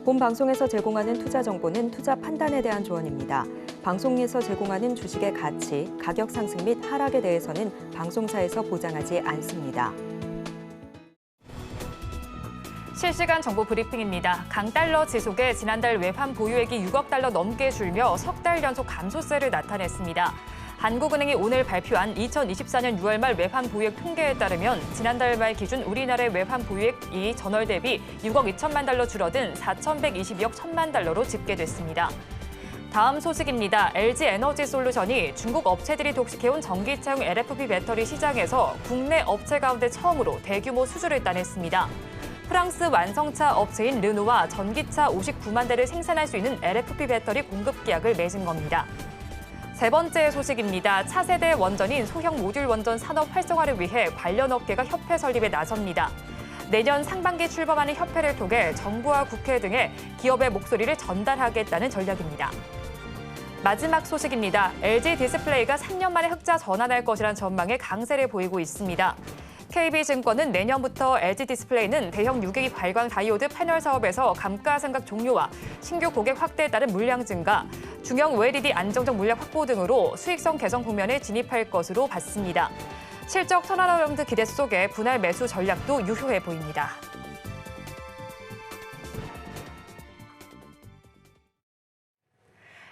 본 방송에서 제공하는 투자 정보는 투자 판단에 대한 조언입니다. 방송에서 제공하는 주식의 가치, 가격 상승 및 하락에 대해서는 방송사에서 보장하지 않습니다. 실시간 정보 브리핑입니다. 강달러 지속에 지난달 외환 보유액이 6억 달러 넘게 줄며 석 달 연속 감소세를 나타냈습니다. 한국은행이 오늘 발표한 2024년 6월 말 외환 보유액 통계에 따르면 지난달 말 기준 우리나라의 외환 보유액이 전월 대비 6억 2천만 달러 줄어든 4,122억 1천만 달러로 집계됐습니다. 다음 소식입니다. LG에너지솔루션이 중국 업체들이 독식해온 전기차용 LFP 배터리 시장에서 국내 업체 가운데 처음으로 대규모 수주를 따냈습니다. 프랑스 완성차 업체인 르노와 전기차 59만 대를 생산할 수 있는 LFP 배터리 공급 계약을 맺은 겁니다. 세 번째 소식입니다. 차세대 원전인 소형 모듈 원전 산업 활성화를 위해 관련 업계가 협회 설립에 나섭니다. 내년 상반기 출범하는 협회를 통해 정부와 국회 등에 기업의 목소리를 전달하겠다는 전략입니다. 마지막 소식입니다. LG 디스플레이가 3년 만에 흑자 전환할 것이란 전망에 강세를 보이고 있습니다. KB증권은 내년부터 LG 디스플레이는 대형 유기 발광 다이오드 패널 사업에서 감가상각 종료와 신규 고객 확대에 따른 물량 증가, 중형 OLED 안정적 물량 확보 등으로 수익성 개선 국면에 진입할 것으로 봤습니다. 실적 턴어라운드 기대 속에 분할 매수 전략도 유효해 보입니다.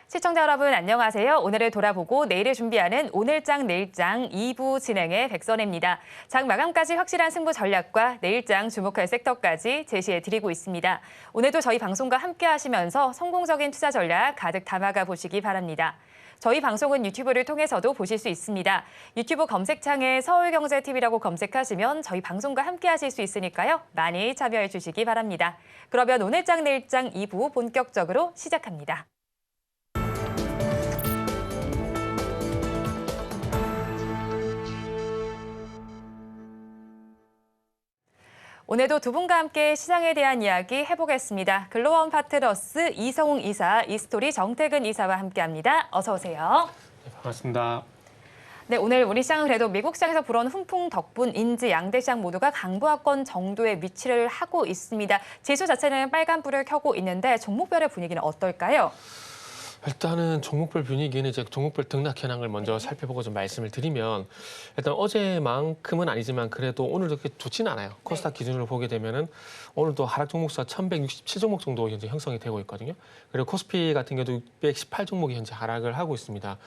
시청자 여러분 안녕하세요. 오늘을 돌아보고 내일을 준비하는 오늘장 내일장 2부 진행의 백선혜입니다. 장 마감까지 확실한 승부 전략과 내일장 주목할 섹터까지 제시해드리고 있습니다. 오늘도 저희 방송과 함께 하시면서 성공적인 투자 전략 가득 담아가 보시기 바랍니다. 저희 방송은 유튜브를 통해서도 보실 수 있습니다. 유튜브 검색창에 서울경제TV라고 검색하시면 저희 방송과 함께 하실 수 있으니까요. 많이 참여해 주시기 바랍니다. 그러면 오늘장 내일장 2부 본격적으로 시작합니다. 오늘도 두 분과 함께 시장에 대한 이야기 해보겠습니다. 글로원 파트너스 이성웅 이사, 이스토리 정태근 이사와 함께합니다. 어서 오세요. 네, 반갑습니다. 네, 오늘 우리 시장은 그래도 미국 시장에서 불어온 훈풍 덕분인지 양대 시장 모두가 강보합권 정도의 위치를 하고 있습니다. 지수 자체는 빨간불을 켜고 있는데 종목별의 분위기는 어떨까요? 일단은 종목별 분위기는 이제 종목별 등락 현황을 먼저 살펴보고 좀 말씀을 드리면 일단 어제만큼은 아니지만 그래도 오늘도 그렇게 좋지는 않아요. 코스닥 기준으로 보게 되면은 오늘도 하락 종목수가 1,167종목 정도 현재 형성이 되고 있거든요. 그리고 코스피 같은 경우도 618종목이 현재 하락을 하고 있습니다.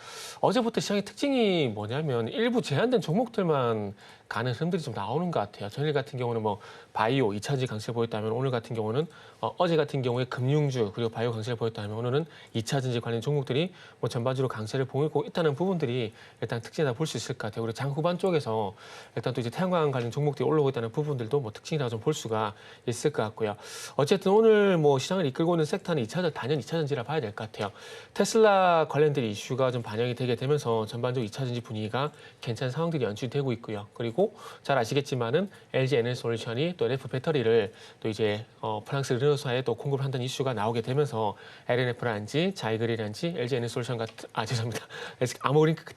어제부터 시장의 특징이 뭐냐면 일부 제한된 종목들만 가는 흐름들이 좀 나오는 것 같아요. 전일 같은 경우는 뭐 바이오, 2차전지 강세를 보였다면 오늘 같은 경우는 어제 같은 경우에 금융주 그리고 바이오 강세를 보였다면 오늘은 2차전지 관련 종목들이 뭐 전반적으로 강세를 보이고 있다는 부분들이 일단 특징이다 볼 수 있을 것 같아요. 그리고 장 후반 쪽에서 일단 또 이제 태양광 관련 종목들이 올라오고 있다는 부분들도 뭐 특징이라고 좀 볼 수가 있을 것 같고요. 어쨌든 오늘 뭐 시장을 이끌고 있는 섹터는 단연 2차전지라 봐야 될 것 같아요. 테슬라 관련된 이슈가 좀 반영이 되게 되면서 전반적으로 2차전지 분위기가 괜찮은 상황들이 연출되고 있고요. 그리고 잘 아시겠지만은 LG 에너지솔루션이 또 LF 배터리를 또 이제 프랑스 르노사에 또 공급을 한다는 이슈가 나오게 되면서 LNF라든지 자이그리라든지 LG 에너지솔루션 같은 죄송합니다.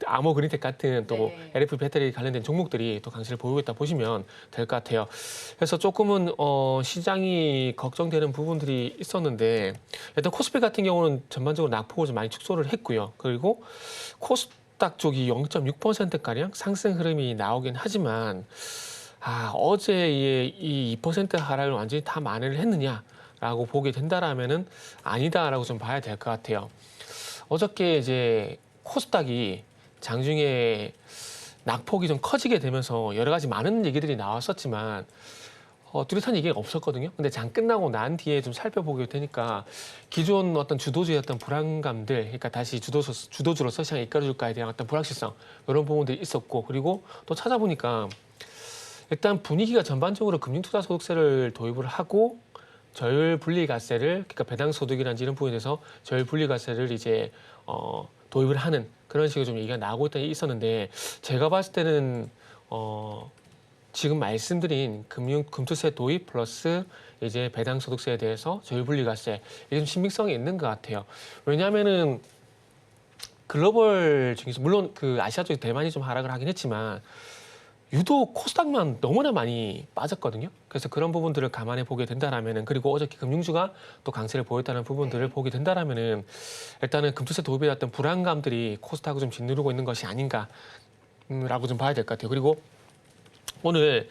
아모그린텍 같은 또 LF 배터리 관련된 종목들이 또 강세를 보이고 있다 보시면 될 것 같아요. 그래서 조금은 시장이 걱정되는 부분들이 있었는데 일단 코스피 같은 경우는 전반적으로 낙폭을 좀 많이 축소를 했고요. 그리고 코스닥 쪽이 0.6%가량 상승 흐름이 나오긴 하지만 어제의 이 2% 하락을 완전히 다 만회를 했느냐라고 보게 된다라면은 아니다라고 좀 봐야 될 것 같아요. 어저께 이제 코스닥이 장중에 낙폭이 좀 커지게 되면서 여러 가지 많은 얘기들이 나왔었지만 뚜렷한 얘기가 없었거든요. 근데 장 끝나고 난 뒤에 좀 살펴보게 되니까 기존 어떤 주도주의 어떤 불안감들, 그러니까 다시 주도주로서 시장에 이끌어줄까에 대한 어떤 불확실성 이런 부분들이 있었고 그리고 또 찾아보니까 일단 분위기가 전반적으로 금융투자소득세를 도입을 하고 저율분리과세를 그러니까 배당소득이라든지 이런 부분에 대해서 저율분리과세를 이제 도입을 하는 그런 식으로 좀 얘기가 나오고 있었는데 제가 봤을 때는 지금 말씀드린 금투세 도입 플러스 이제 배당소득세에 대해서 저율분리과세 이게 좀 신빙성이 있는 것 같아요. 왜냐하면은 글로벌 중에서 물론 그 아시아 쪽에 대만이 좀 하락을 하긴 했지만 유독 코스닥만 너무나 많이 빠졌거든요. 그래서 그런 부분들을 감안해 보게 된다라면은, 그리고 어저께 금융주가 또 강세를 보였다는 부분들을 보게 된다라면은 일단은 금투세 도입에 어떤 불안감들이 코스닥을 좀 짓누르고 있는 것이 아닌가라고 좀 봐야 될 것 같아요. 그리고 오늘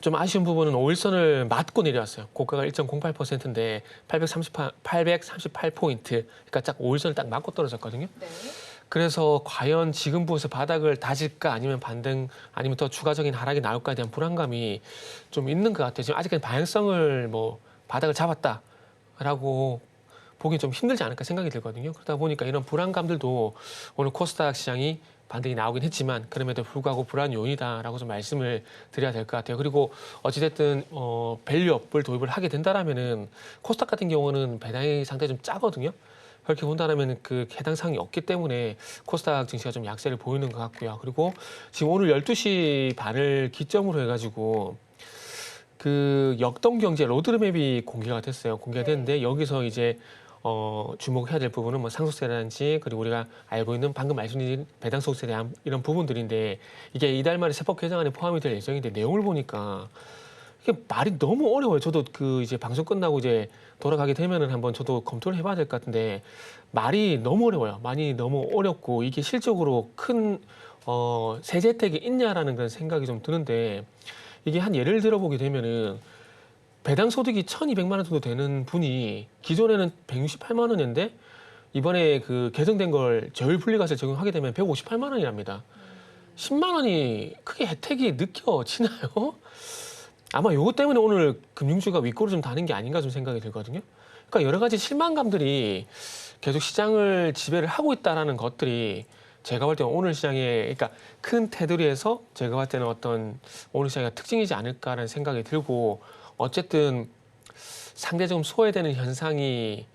좀 아쉬운 부분은 5일선을 맞고 내려왔어요. 고가가 1.08%인데 838포인트, 그러니까 딱 5일선을 딱 맞고 떨어졌거든요. 네. 그래서 과연 지금 부분에서 바닥을 다질까, 아니면 반등, 아니면 더 추가적인 하락이 나올까에 대한 불안감이 좀 있는 것 같아요. 지금 아직까지 방향성을 뭐 바닥을 잡았다라고 보기 좀 힘들지 않을까 생각이 들거든요. 그러다 보니까 이런 불안감들도 오늘 코스닥 시장이 반등이 나오긴 했지만 그럼에도 불구하고 불안 요인이다라고 좀 말씀을 드려야 될 것 같아요. 그리고 어찌됐든 밸류업을 도입을 하게 된다라면은 코스닥 같은 경우는 배당이 상당히 좀 짜거든요. 그렇게 본다면 그 해당 사항이 없기 때문에 코스닥 증시가 좀 약세를 보이는 것 같고요. 그리고 지금 오늘 12시 반을 기점으로 해가지고 그 역동경제 로드맵이 공개가 됐어요. 공개가 됐는데 여기서 이제 주목해야 될 부분은 뭐 상속세라든지, 그리고 우리가 알고 있는 방금 말씀드린 배당 소득세에 대한 이런 부분들인데, 이게 이달 말에 세법 개정안에 포함이 될 예정인데 내용을 보니까 이게 말이 너무 어려워요. 저도 그 이제 방송 끝나고 이제 돌아가게 되면은 한번 저도 검토를 해봐야 될 것 같은데 말이 너무 어려워요. 많이 너무 어렵고 이게 실질적으로 큰 세제 혜택이 있냐라는 그런 생각이 좀 드는데, 이게 한 예를 들어보게 되면은 배당 소득이 1,200만 원 정도 되는 분이 기존에는 168만 원인데 이번에 그 개정된 걸 저율 분리과세 적용하게 되면 158만 원이랍니다. 10만 원이 크게 혜택이 느껴지나요? 아마 요것 때문에 오늘 금융주가 윗골을 좀 다는 게 아닌가 좀 생각이 들거든요. 그러니까 여러 가지 실망감들이 계속 시장을 지배를 하고 있다라는 것들이 제가 볼 때는 오늘 시장에, 그러니까 큰 테두리에서 제가 볼 때는 어떤 오늘 시장의 특징이지 않을까라는 생각이 들고, 어쨌든 상대적으로 소외되는 현상이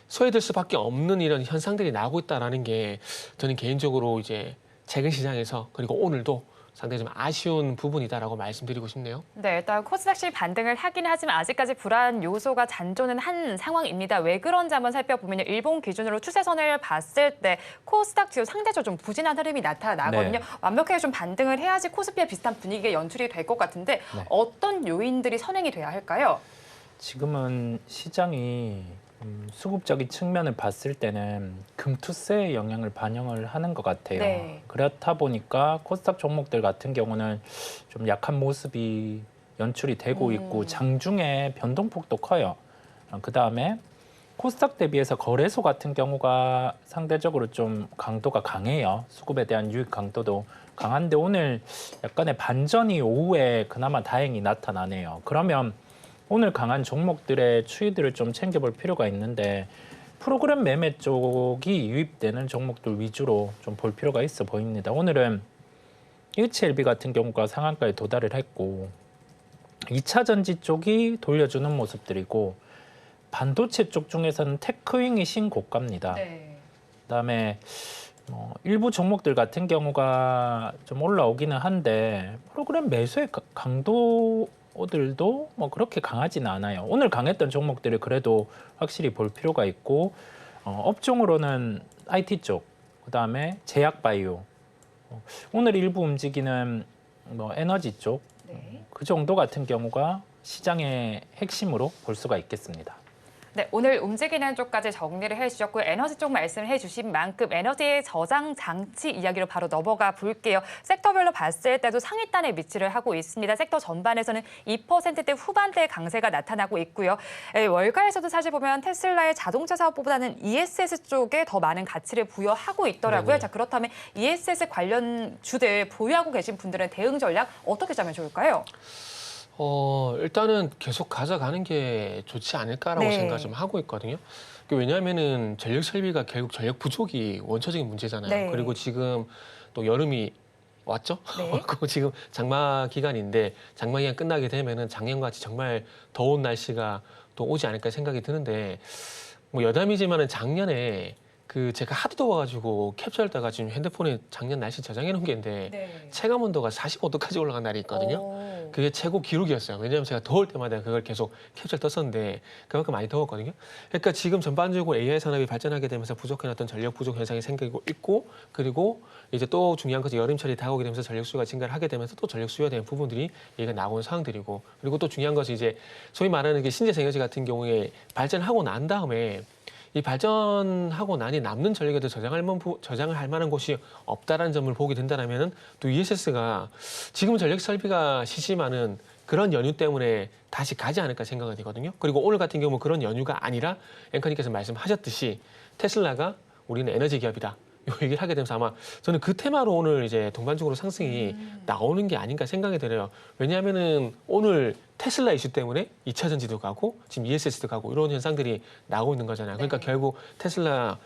소외될 수밖에 없는 이런 현상들이 나오고 있다라는 게 저는 개인적으로 이제 최근 시장에서 그리고 오늘도 상당히 좀 아쉬운 부분이다라고 말씀드리고 싶네요. 네, 일단 코스닥이 반등을 하긴 하지만 아직까지 불안 요소가 잔존은 한 상황입니다. 왜 그런지 한번 살펴보면 일본 기준으로 추세선을 봤을 때 코스닥 지수 상대적으로 좀 부진한 흐름이 나타나거든요. 네. 완벽하게 좀 반등을 해야지 코스피와 비슷한 분위기가 연출이 될 것 같은데 네. 어떤 요인들이 선행이 돼야 할까요? 지금은 시장이 수급적인 측면을 봤을 때는 금투세의 영향을 반영을 하는 것 같아요. 네. 그렇다 보니까 코스닥 종목들 같은 경우는 좀 약한 모습이 연출이 되고 있고 장중에 변동폭도 커요. 그다음에 코스닥 대비해서 거래소 같은 경우가 상대적으로 좀 강도가 강해요. 수급에 대한 유입 강도도 강한데 오늘 약간의 반전이 오후에 그나마 다행히 나타나네요. 그러면 오늘 강한 종목들의 추이들을 좀 챙겨볼 필요가 있는데 프로그램 매매 쪽이 유입되는 종목들 위주로 좀 볼 필요가 있어 보입니다. 오늘은 HLB 같은 경우가 상한가에 도달을 했고 2차 전지 쪽이 돌려주는 모습들이고 반도체 쪽 중에서는 테크윙이 신고가입니다. 네. 그다음에 일부 종목들 같은 경우가 좀 올라오기는 한데 프로그램 매수의 강도들도 뭐 그렇게 강하지는 않아요. 오늘 강했던 종목들을 그래도 확실히 볼 필요가 있고 업종으로는 IT 쪽, 그다음에 제약바이오, 오늘 일부 움직이는 뭐 에너지 쪽, 네. 그 정도 같은 경우가 시장의 핵심으로 볼 수가 있겠습니다. 네, 오늘 움직이는 쪽까지 정리를 해주셨고 에너지 쪽 말씀을 해주신 만큼 에너지의 저장 장치 이야기로 바로 넘어가 볼게요. 섹터별로 봤을 때도 상위단에 위치를 하고 있습니다. 섹터 전반에서는 2%대 후반대의 강세가 나타나고 있고요. 월가에서도 사실 보면 테슬라의 자동차 사업보다는 ESS 쪽에 더 많은 가치를 부여하고 있더라고요. 네네. 자, 그렇다면 ESS 관련 주들 보유하고 계신 분들은 대응 전략 어떻게 짜면 좋을까요? 일단은 계속 가져가는 게 좋지 않을까라고 네. 생각 좀 하고 있거든요. 왜냐하면은 전력 설비가 결국 전력 부족이 원초적인 문제잖아요. 네. 그리고 지금 또 여름이 왔죠? 네. 그리고 지금 장마 기간인데 장마 기간 끝나게 되면은 작년같이 정말 더운 날씨가 또 오지 않을까 생각이 드는데 뭐 여담이지만은 작년에 그 제가 하도 더워가지고 캡처를 따가 지금 핸드폰에 작년 날씨 저장해 놓은 게 있는데 네. 체감 온도가 45도까지 올라간 날이 있거든요. 그게 최고 기록이었어요. 왜냐하면 제가 더울 때마다 그걸 계속 캡처를 떴었는데 그만큼 많이 더웠거든요. 그러니까 지금 전반적으로 AI 산업이 발전하게 되면서 부족해놨던 전력 부족 현상이 생기고 있고, 그리고 이제 또 중요한 것은 여름철이 다가오게 되면서 전력 수요가 증가를 하게 되면서 또 전력 수요에 대한 부분들이 얘기가 나오는 상황들이고, 그리고 또 중요한 것은 이제 소위 말하는 게 신재생 에너지 같은 경우에 발전하고 난 다음에 이 발전하고 나니 남는 전력에도 저장을 할 만한 곳이 없다라는 점을 보게 된다면은 또 ESS가 지금 전력 설비가 시시만은 그런 연유 때문에 다시 가지 않을까 생각이 되거든요. 그리고 오늘 같은 경우 그런 연유가 아니라 앵커님께서 말씀하셨듯이 테슬라가 우리는 에너지 기업이다. 이 얘기를 하게 되면서 아마 저는 그 테마로 오늘 이제 동반적으로 상승이 나오는 게 아닌가 생각이 들어요. 왜냐하면은 오늘 테슬라 이슈 때문에 2차 전지도 가고 지금 ESS도 가고 이런 현상들이 나오고 있는 거잖아요. 그러니까 결국 테슬라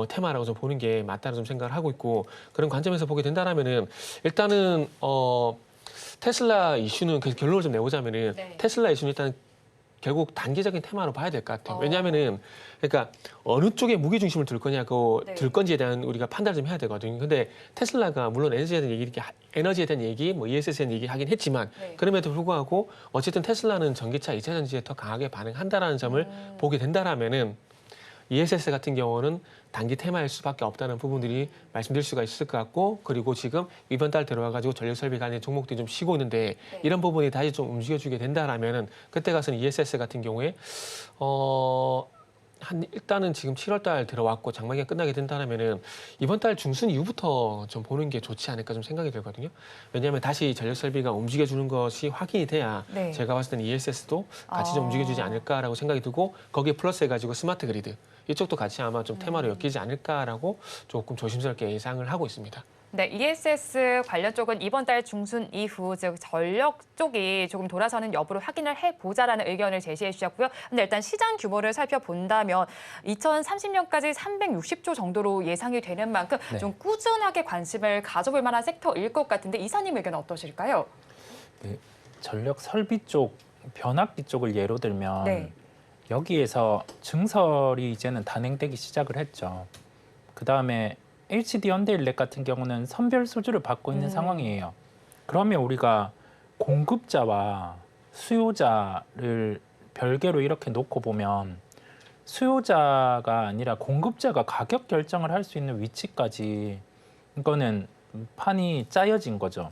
테마라고 좀 보는 게 맞다는 좀 생각을 하고 있고, 그런 관점에서 보게 된다라면은 일단은 테슬라 이슈는 그 결론을 좀 내보자면은 테슬라 이슈는 일단 결국 단기적인 테마로 봐야 될 것 같아요. 왜냐하면은 그러니까 어느 쪽에 무게 중심을 둘 거냐고 둘 건지에 대한 우리가 판단을 좀 해야 되거든요. 근데 테슬라가 물론 에너지에 대한 얘기, 뭐 ESS에 대한 얘기 하긴 했지만 그럼에도 불구하고 어쨌든 테슬라는 전기차 2차 전지에 더 강하게 반응한다라는 점을 보게 된다라면은 ESS 같은 경우는 단기 테마일 수밖에 없다는 부분들이 말씀드릴 수가 있을 것 같고, 그리고 지금 이번 달 들어와가지고 전력 설비 관련 종목들이 좀 쉬고 있는데 이런 부분이 다시 좀 움직여주게 된다라면은 그때 가서는 ESS 같은 경우에 일단은 지금 7월 달 들어왔고 장마기가 끝나게 된다면은 이번 달 중순 이후부터 좀 보는 게 좋지 않을까 좀 생각이 들거든요. 왜냐하면 다시 전력 설비가 움직여주는 것이 확인이 돼야 제가 봤을 때는 ESS도 같이 좀 움직여주지 않을까라고 생각이 들고, 거기에 플러스 해가지고 스마트 그리드 이쪽도 같이 아마 좀 테마로 엮이지 않을까라고 조금 조심스럽게 예상을 하고 있습니다. 네, ESS 관련 쪽은 이번 달 중순 이후 즉 전력 쪽이 조금 돌아서는 여부를 확인을 해보자라는 의견을 제시해 주셨고요. 근데 일단 시장 규모를 살펴본다면 2030년까지 360조 정도로 예상이 되는 만큼 좀 꾸준하게 관심을 가져볼 만한 섹터일 것 같은데 이사님 의견은 어떠실까요? 네, 전력 설비 쪽, 변압기 쪽을 예로 들면 여기에서 증설이 이제는 단행되기 시작을 했죠. 그다음에 HD 현대일렉 같은 경우는 선별 수주를 받고 있는 상황이에요. 그러면 우리가 공급자와 수요자를 별개로 이렇게 놓고 보면 수요자가 아니라 공급자가 가격 결정을 할 수 있는 위치까지 이거는 판이 짜여진 거죠.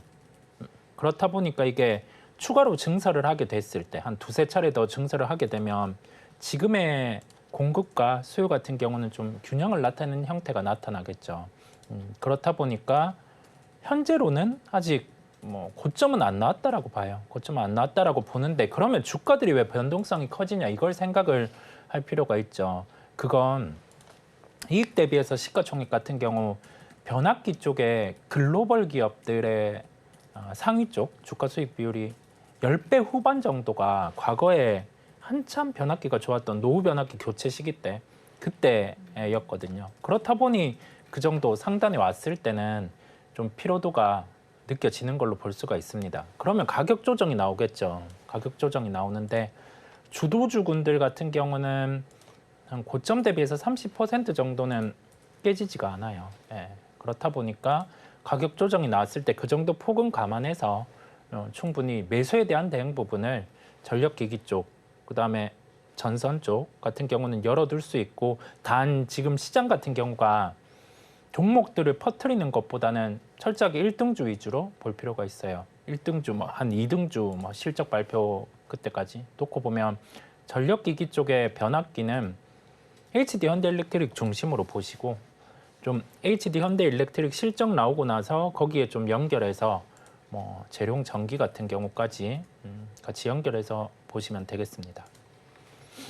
그렇다 보니까 이게 추가로 증설을 하게 됐을 때 한 두세 차례 더 증설을 하게 되면 지금의 공급과 수요 같은 경우는 좀 균형을 나타내는 형태가 나타나겠죠. 그렇다 보니까 현재로는 아직 뭐 고점은 안 나왔다라고 봐요. 고점은 안 나왔다라고 보는데 그러면 주가들이 왜 변동성이 커지냐 이걸 생각을 할 필요가 있죠. 그건 이익 대비해서 시가총액 같은 경우 변압기 쪽에 글로벌 기업들의 상위 쪽 주가 수익 비율이 10배 후반 정도가 과거에 한참 변압기가 좋았던 노후 변압기 교체 시기 때 그때였거든요. 그렇다 보니 그 정도 상단에 왔을 때는 좀 피로도가 느껴지는 걸로 볼 수가 있습니다. 그러면 가격 조정이 나오겠죠. 가격 조정이 나오는데 주도주군들 같은 경우는 한 고점 대비해서 30% 정도는 깨지지가 않아요. 그렇다 보니까 가격 조정이 나왔을 때 그 정도 폭은 감안해서 충분히 매수에 대한 대응 부분을 전력기기 쪽 그다음에 전선 쪽 같은 경우는 열어둘 수 있고, 단 지금 시장 같은 경우가 종목들을 퍼뜨리는 것보다는 철저하게 1등주 위주로 볼 필요가 있어요. 1등주, 한 2등주 실적 발표 그때까지 놓고 보면 전력기기 쪽의 변압기는 HD 현대일렉트릭 중심으로 보시고 좀 HD 현대일렉트릭 실적 나오고 나서 거기에 좀 연결해서 뭐 재룡 전기 같은 경우까지 같이 연결해서 보시면 되겠습니다.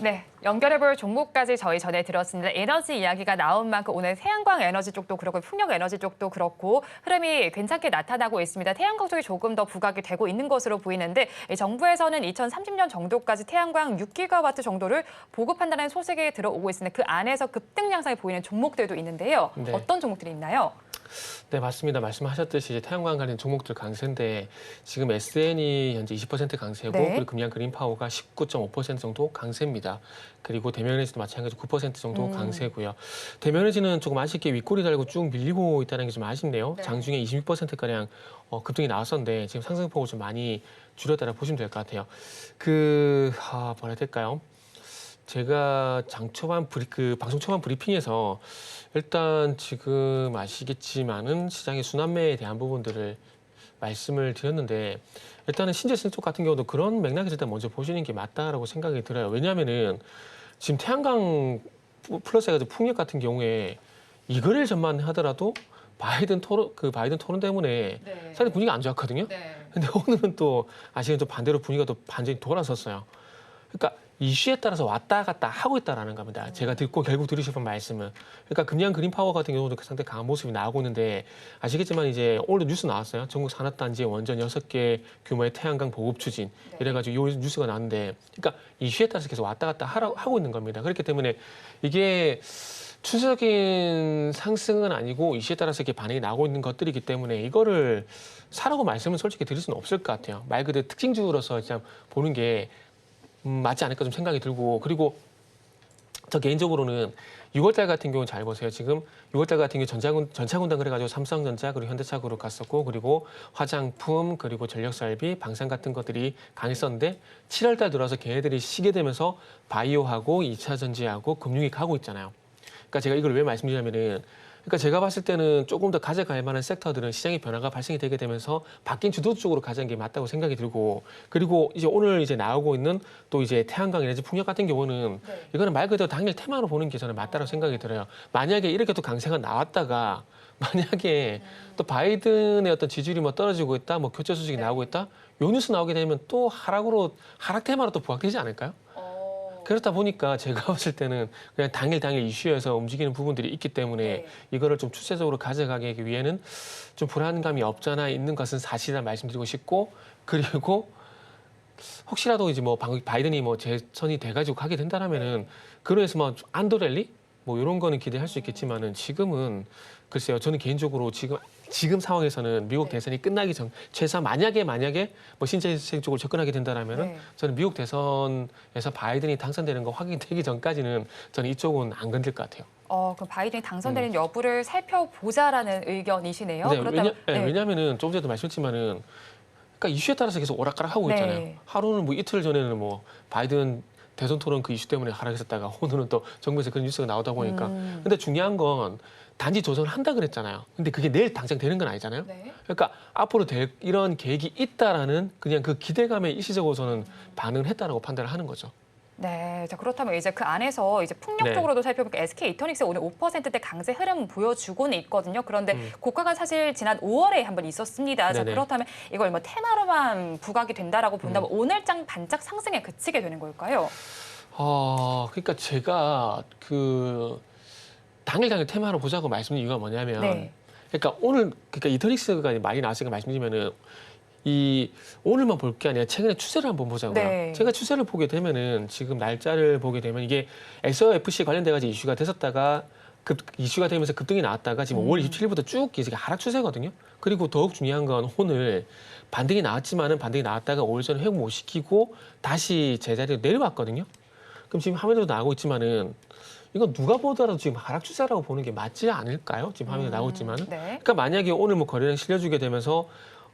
네, 연결해볼 종목까지 저희 전에 들었습니다. 에너지 이야기가 나온 만큼 오늘 태양광 에너지 쪽도 그렇고 풍력 에너지 쪽도 그렇고 흐름이 괜찮게 나타나고 있습니다. 태양광 쪽이 조금 더 부각이 되고 있는 것으로 보이는데 정부에서는 2030년 정도까지 태양광 6기가와트 정도를 보급한다는 소식이 들어오고 있습니다. 그 안에서 급등 양상이 보이는 종목들도 있는데요. 어떤 종목들이 있나요? 네, 맞습니다. 말씀하셨듯이 이제 태양광 관련 종목들 강세인데 지금 SN이 현재 20% 강세고 그리고 금양 그린파워가 19.5% 정도 강세입니다. 그리고 대면에너지도 마찬가지로 9% 정도 강세고요. 대면에너지는 조금 아쉽게 윗꼬리 달고 쭉 밀리고 있다는 게 좀 아쉽네요. 네. 장중에 26%가량 급등이 나왔었는데 지금 상승폭을 좀 많이 줄였다고 보시면 될 것 같아요. 뭐라 해야 될까요? 제가 방송 초반 브리핑에서 일단 지금 아시겠지만은 시장의 순환매에 대한 부분들을 말씀을 드렸는데 일단은 신재생 쪽 같은 경우도 그런 맥락에서 일단 먼저 보시는 게 맞다라고 생각이 들어요. 왜냐하면은 지금 태양광 플러스 해가지고 풍력 같은 경우에 이거를 전망하더라도 바이든 토론 때문에 네. 사실 분위기가 안 좋았거든요. 네. 근데 오늘은 또 아시는 좀 반대로 분위기가 또 반전이 돌아섰어요. 그러니까 이슈에 따라서 왔다 갔다 하고 있다라는 겁니다. 제가 결국 들으실 말씀은. 그러니까 금양 그린파워 같은 경우도 상당히 강한 모습이 나오고 있는데 아시겠지만 이제 오늘도 뉴스 나왔어요. 전국 산업단지에 원전 6개 규모의 태양광 보급 추진. 네. 이래가지고 이 뉴스가 나왔는데 그러니까 이슈에 따라서 계속 왔다 갔다 하고 있는 겁니다. 그렇기 때문에 이게 추세적인 상승은 아니고 이슈에 따라서 이렇게 반응이 나오고 있는 것들이기 때문에 이거를 사라고 말씀을 솔직히 드릴 수는 없을 것 같아요. 말 그대로 특징주로서 그냥 보는 게 맞지 않을까 좀 생각이 들고 그리고 저 개인적으로는 6월달 같은 경우는 잘 보세요. 지금 6월달 같은 경우 전차군단 그래가지고 삼성전자 그리고 현대차 그룹 갔었고 그리고 화장품 그리고 전력설비 방산 같은 것들이 강했었는데 7월달 들어와서 걔네들이 쉬게 되면서 바이오하고 2차 전지하고 금융이 가고 있잖아요. 그러니까 제가 이걸 왜 말씀드리냐면은 그러니까 제가 봤을 때는 조금 더 가져갈 만한 섹터들은 시장의 변화가 발생이 되게 되면서 바뀐 주도 쪽으로 가자는 게 맞다고 생각이 들고 그리고 이제 오늘 이제 나오고 있는 또 이제 태양광 에너지 풍력 같은 경우는 네. 이거는 말 그대로 당일 테마로 보는 게 저는 맞다고 생각이 들어요. 만약에 이렇게 또 강세가 나왔다가 만약에 또 바이든의 어떤 지지율이 뭐 떨어지고 있다, 뭐 교체 소식이 나오고 있다, 요 뉴스 나오게 되면 또 하락 테마로 또 부각되지 않을까요? 그렇다 보니까 제가 봤을 때는 그냥 당일 이슈에서 움직이는 부분들이 있기 때문에 네. 이거를 좀 추세적으로 가져가기 위해는 좀 불안감이 없잖아 있는 것은 사실이라 말씀드리고 싶고 그리고 혹시라도 이제 뭐 바이든이 뭐 재선이 돼가지고 가게 된다라면은 그래서 뭐 안도랠리 뭐 이런 거는 기대할 수 있겠지만은 지금은 글쎄요 저는 개인적으로 지금 상황에서는 미국 대선이 끝나기 전 최소한 만약에 뭐 신재생 쪽으로 접근하게 된다라면은 네. 저는 미국 대선에서 바이든이 당선되는 거 확인되기 전까지는 저는 이쪽은 안 건들 것 같아요. 그럼 바이든이 당선되는 여부를 살펴보자라는 의견이시네요. 네, 그렇다면 왜냐하면은 조금 전에도 말씀드렸지만은 그러니까 이슈에 따라서 계속 오락가락하고 네. 있잖아요. 하루는 뭐 이틀 전에는 뭐 바이든 대선 토론 그 이슈 때문에 하락했었다가 오늘은 또 정부에서 그런 뉴스가 나오다 보니까 근데 중요한 건 단지 조정을 한다 그랬잖아요. 근데 그게 내일 당장 되는 건 아니잖아요. 네. 그러니까 앞으로 될 이런 계획이 있다라는 그냥 그 기대감에 일시적으로 저는 반응을 했다라고 판단을 하는 거죠. 네, 자 그렇다면 이제 그 안에서 이제 풍력 네. 쪽으로도 살펴보니까 SK 이터닉스 오늘 5%대 강세 흐름 보여주고는 있거든요. 그런데 고가가 사실 지난 5월에 한번 있었습니다. 자 네네. 그렇다면 이걸 뭐 테마로만 부각이 된다라고 본다면 오늘장 반짝 상승에 그치게 되는 걸까요? 그러니까 제가 당일 테마로 보자고 말씀드린 이유가 뭐냐면 네. 그러니까 이터닉스가 많이 나왔으니까 말씀드리면은 오늘만 볼 게 아니라 최근에 추세를 한번 보자고요. 네. 제가 추세를 보게 되면은 지금 날짜를 보게 되면 이게 SOFC 관련돼가지고 이슈가 됐었다가 이슈가 되면서 급등이 나왔다가 지금 5월 27일부터 쭉 이제 하락 추세거든요. 그리고 더욱 중요한 건 오늘 반등이 나왔다가 5일 전에 회복 못 시키고 다시 제자리로 내려왔거든요. 그럼 지금 화면에도 나오고 있지만은 이건 누가 보더라도 지금 하락 추세라고 보는 게 맞지 않을까요? 지금 화면에 나오고 있지만은. 네. 그러니까 만약에 오늘 뭐 거래량 실려주게 되면서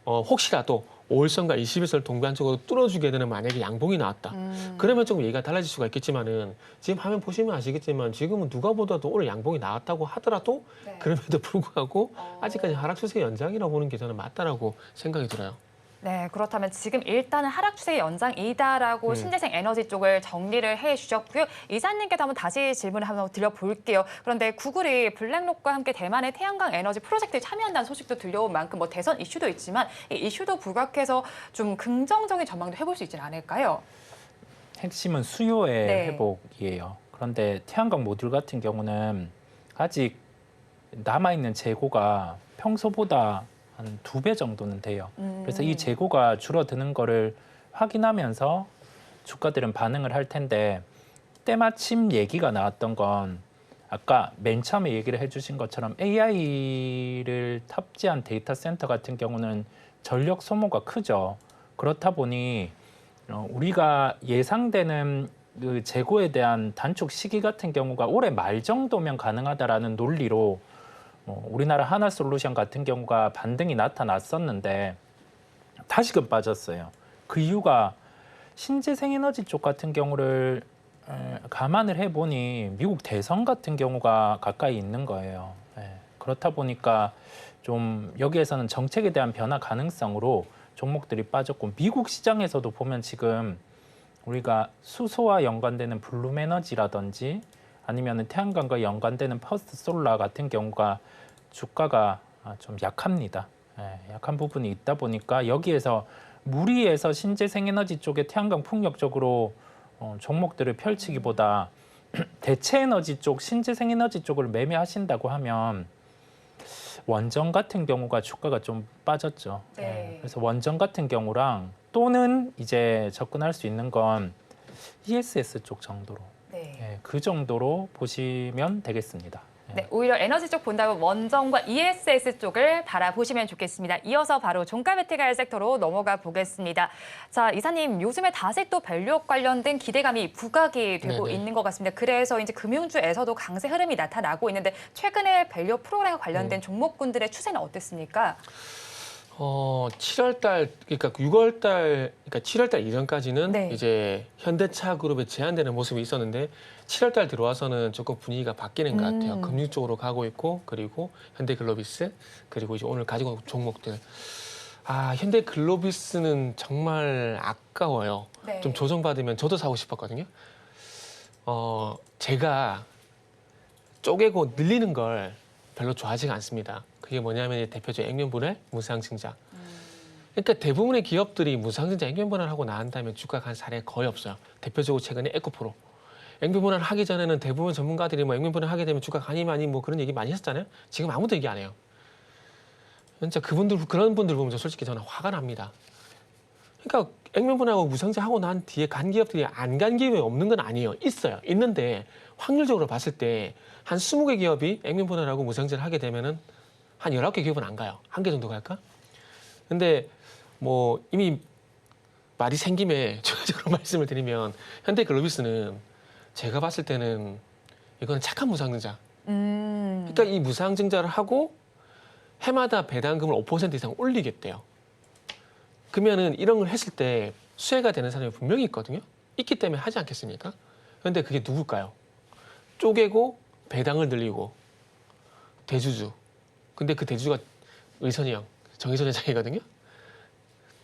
혹시라도 5일선과 21선 동반 쪽으로 뚫어주게 되는 만약에 양봉이 나왔다. 그러면 조금 얘기가 달라질 수가 있겠지만은 지금 화면 보시면 아시겠지만 지금은 누가 보더라도 오늘 양봉이 나왔다고 하더라도 네. 그럼에도 불구하고 아직까지 하락 추세 연장이라고 보는 게 저는 맞다라고 생각이 들어요. 네, 그렇다면 지금 일단은 하락 추세의 연장이다라고 신재생 에너지 쪽을 정리를 해주셨고요. 이사님께도 한번 다시 질문을 한번 드려볼게요. 그런데 구글이 블랙록과 함께 대만의 태양광 에너지 프로젝트에 참여한다는 소식도 들려온 만큼 뭐 대선 이슈도 있지만 이 이슈도 부각해서 좀 긍정적인 전망도 해볼 수 있지는 않을까요? 핵심은 수요의 네. 회복이에요. 그런데 태양광 모듈 같은 경우는 아직 남아있는 재고가 평소보다 한 2배 정도는 돼요. 그래서 이 재고가 줄어드는 거를 확인하면서 주가들은 반응을 할 텐데 때마침 얘기가 나왔던 건 아까 맨 처음에 얘기를 해주신 것처럼 AI를 탑재한 데이터 센터 같은 경우는 전력 소모가 크죠. 그렇다 보니 우리가 예상되는 그 재고에 대한 단축 시기 같은 경우가 올해 말 정도면 가능하다라는 논리로 우리나라 하나솔루션 같은 경우가 반등이 나타났었는데 다시금 빠졌어요. 그 이유가 신재생에너지 쪽 같은 경우를 감안을 해보니 미국 대선 같은 경우가 가까이 있는 거예요. 그렇다 보니까 좀 여기에서는 정책에 대한 변화 가능성으로 종목들이 빠졌고 미국 시장에서도 보면 지금 우리가 수소와 연관되는 블룸에너지라든지 아니면 태양광과 연관되는 퍼스트 솔라 같은 경우가 주가가 좀 약합니다. 약한 부분이 있다 보니까 여기에서 무리해서 신재생에너지 쪽에 태양광 풍력 쪽으로 종목들을 펼치기보다 대체 에너지 쪽, 신재생에너지 쪽을 매매하신다고 하면 원전 같은 경우가 주가가 좀 빠졌죠. 네. 그래서 원전 같은 경우랑 또는 이제 접근할 수 있는 건 ESS 쪽 정도로 네. 그 정도로 보시면 되겠습니다. 네, 오히려 에너지 쪽 본다면 원전과 ESS 쪽을 바라보시면 좋겠습니다. 이어서 바로 종가 베팅할 섹터로 넘어가 보겠습니다. 자, 이사님, 요즘에 다시 또 밸류업 관련된 기대감이 부각이 되고 네네. 있는 것 같습니다. 그래서 이제 금융주에서도 강세 흐름이 나타나고 있는데 최근에 밸류업 프로그램과 관련된 종목군들의 추세는 어땠습니까? 7월 달, 그러니까 6월 달, 그러니까 7월 달 이전까지는 네. 이제 현대차 그룹에 제한되는 모습이 있었는데 7월 달 들어와서는 조금 분위기가 바뀌는 것 같아요. 금융 쪽으로 가고 있고 그리고 현대글로비스 그리고 이제 오늘 가지고 온 종목들. 현대글로비스는 정말 아까워요. 네. 좀 조정받으면 저도 사고 싶었거든요. 제가 쪼개고 늘리는 걸 별로 좋아하지가 않습니다. 그게 뭐냐면 대표적인 액면분할, 무상증자. 그러니까 대부분의 기업들이 무상증자 액면분할 하고 나온 다음에 주가가 간 사례가 거의 없어요. 대표적으로 최근에 에코프로. 액면분할 하기 전에는 대부분 전문가들이 뭐 액면분할 하게 되면 주가가 가니 많이 뭐 그런 얘기 많이 했었잖아요. 지금 아무도 얘기 안 해요. 진짜 그런 분들 보면 솔직히 저는 화가 납니다. 그러니까 액면분할하고 무상증자 하고 난 뒤에 간 기업들이 안 간 기업이 없는 건 아니에요. 있어요. 있는데 확률적으로 봤을 때 한 20개 기업이 액면분할하고 무상증자를 하게 되면은 한 19개 기업은 안 가요. 1개 정도 갈까? 근데 뭐 이미 말이 생김에 추가적으로 말씀을 드리면 현대글로비스는 제가 봤을 때는 이거는 착한 무상증자. 그러니까 이 무상증자를 하고 해마다 배당금을 5% 이상 올리겠대요. 그러면은 이런 걸 했을 때 수혜가 되는 사람이 분명히 있거든요. 있기 때문에 하지 않겠습니까? 그런데 그게 누굴까요? 쪼개고 배당을 늘리고 대주주. 근데 그 대주주가 의선이 형, 정의선 회장이거든요.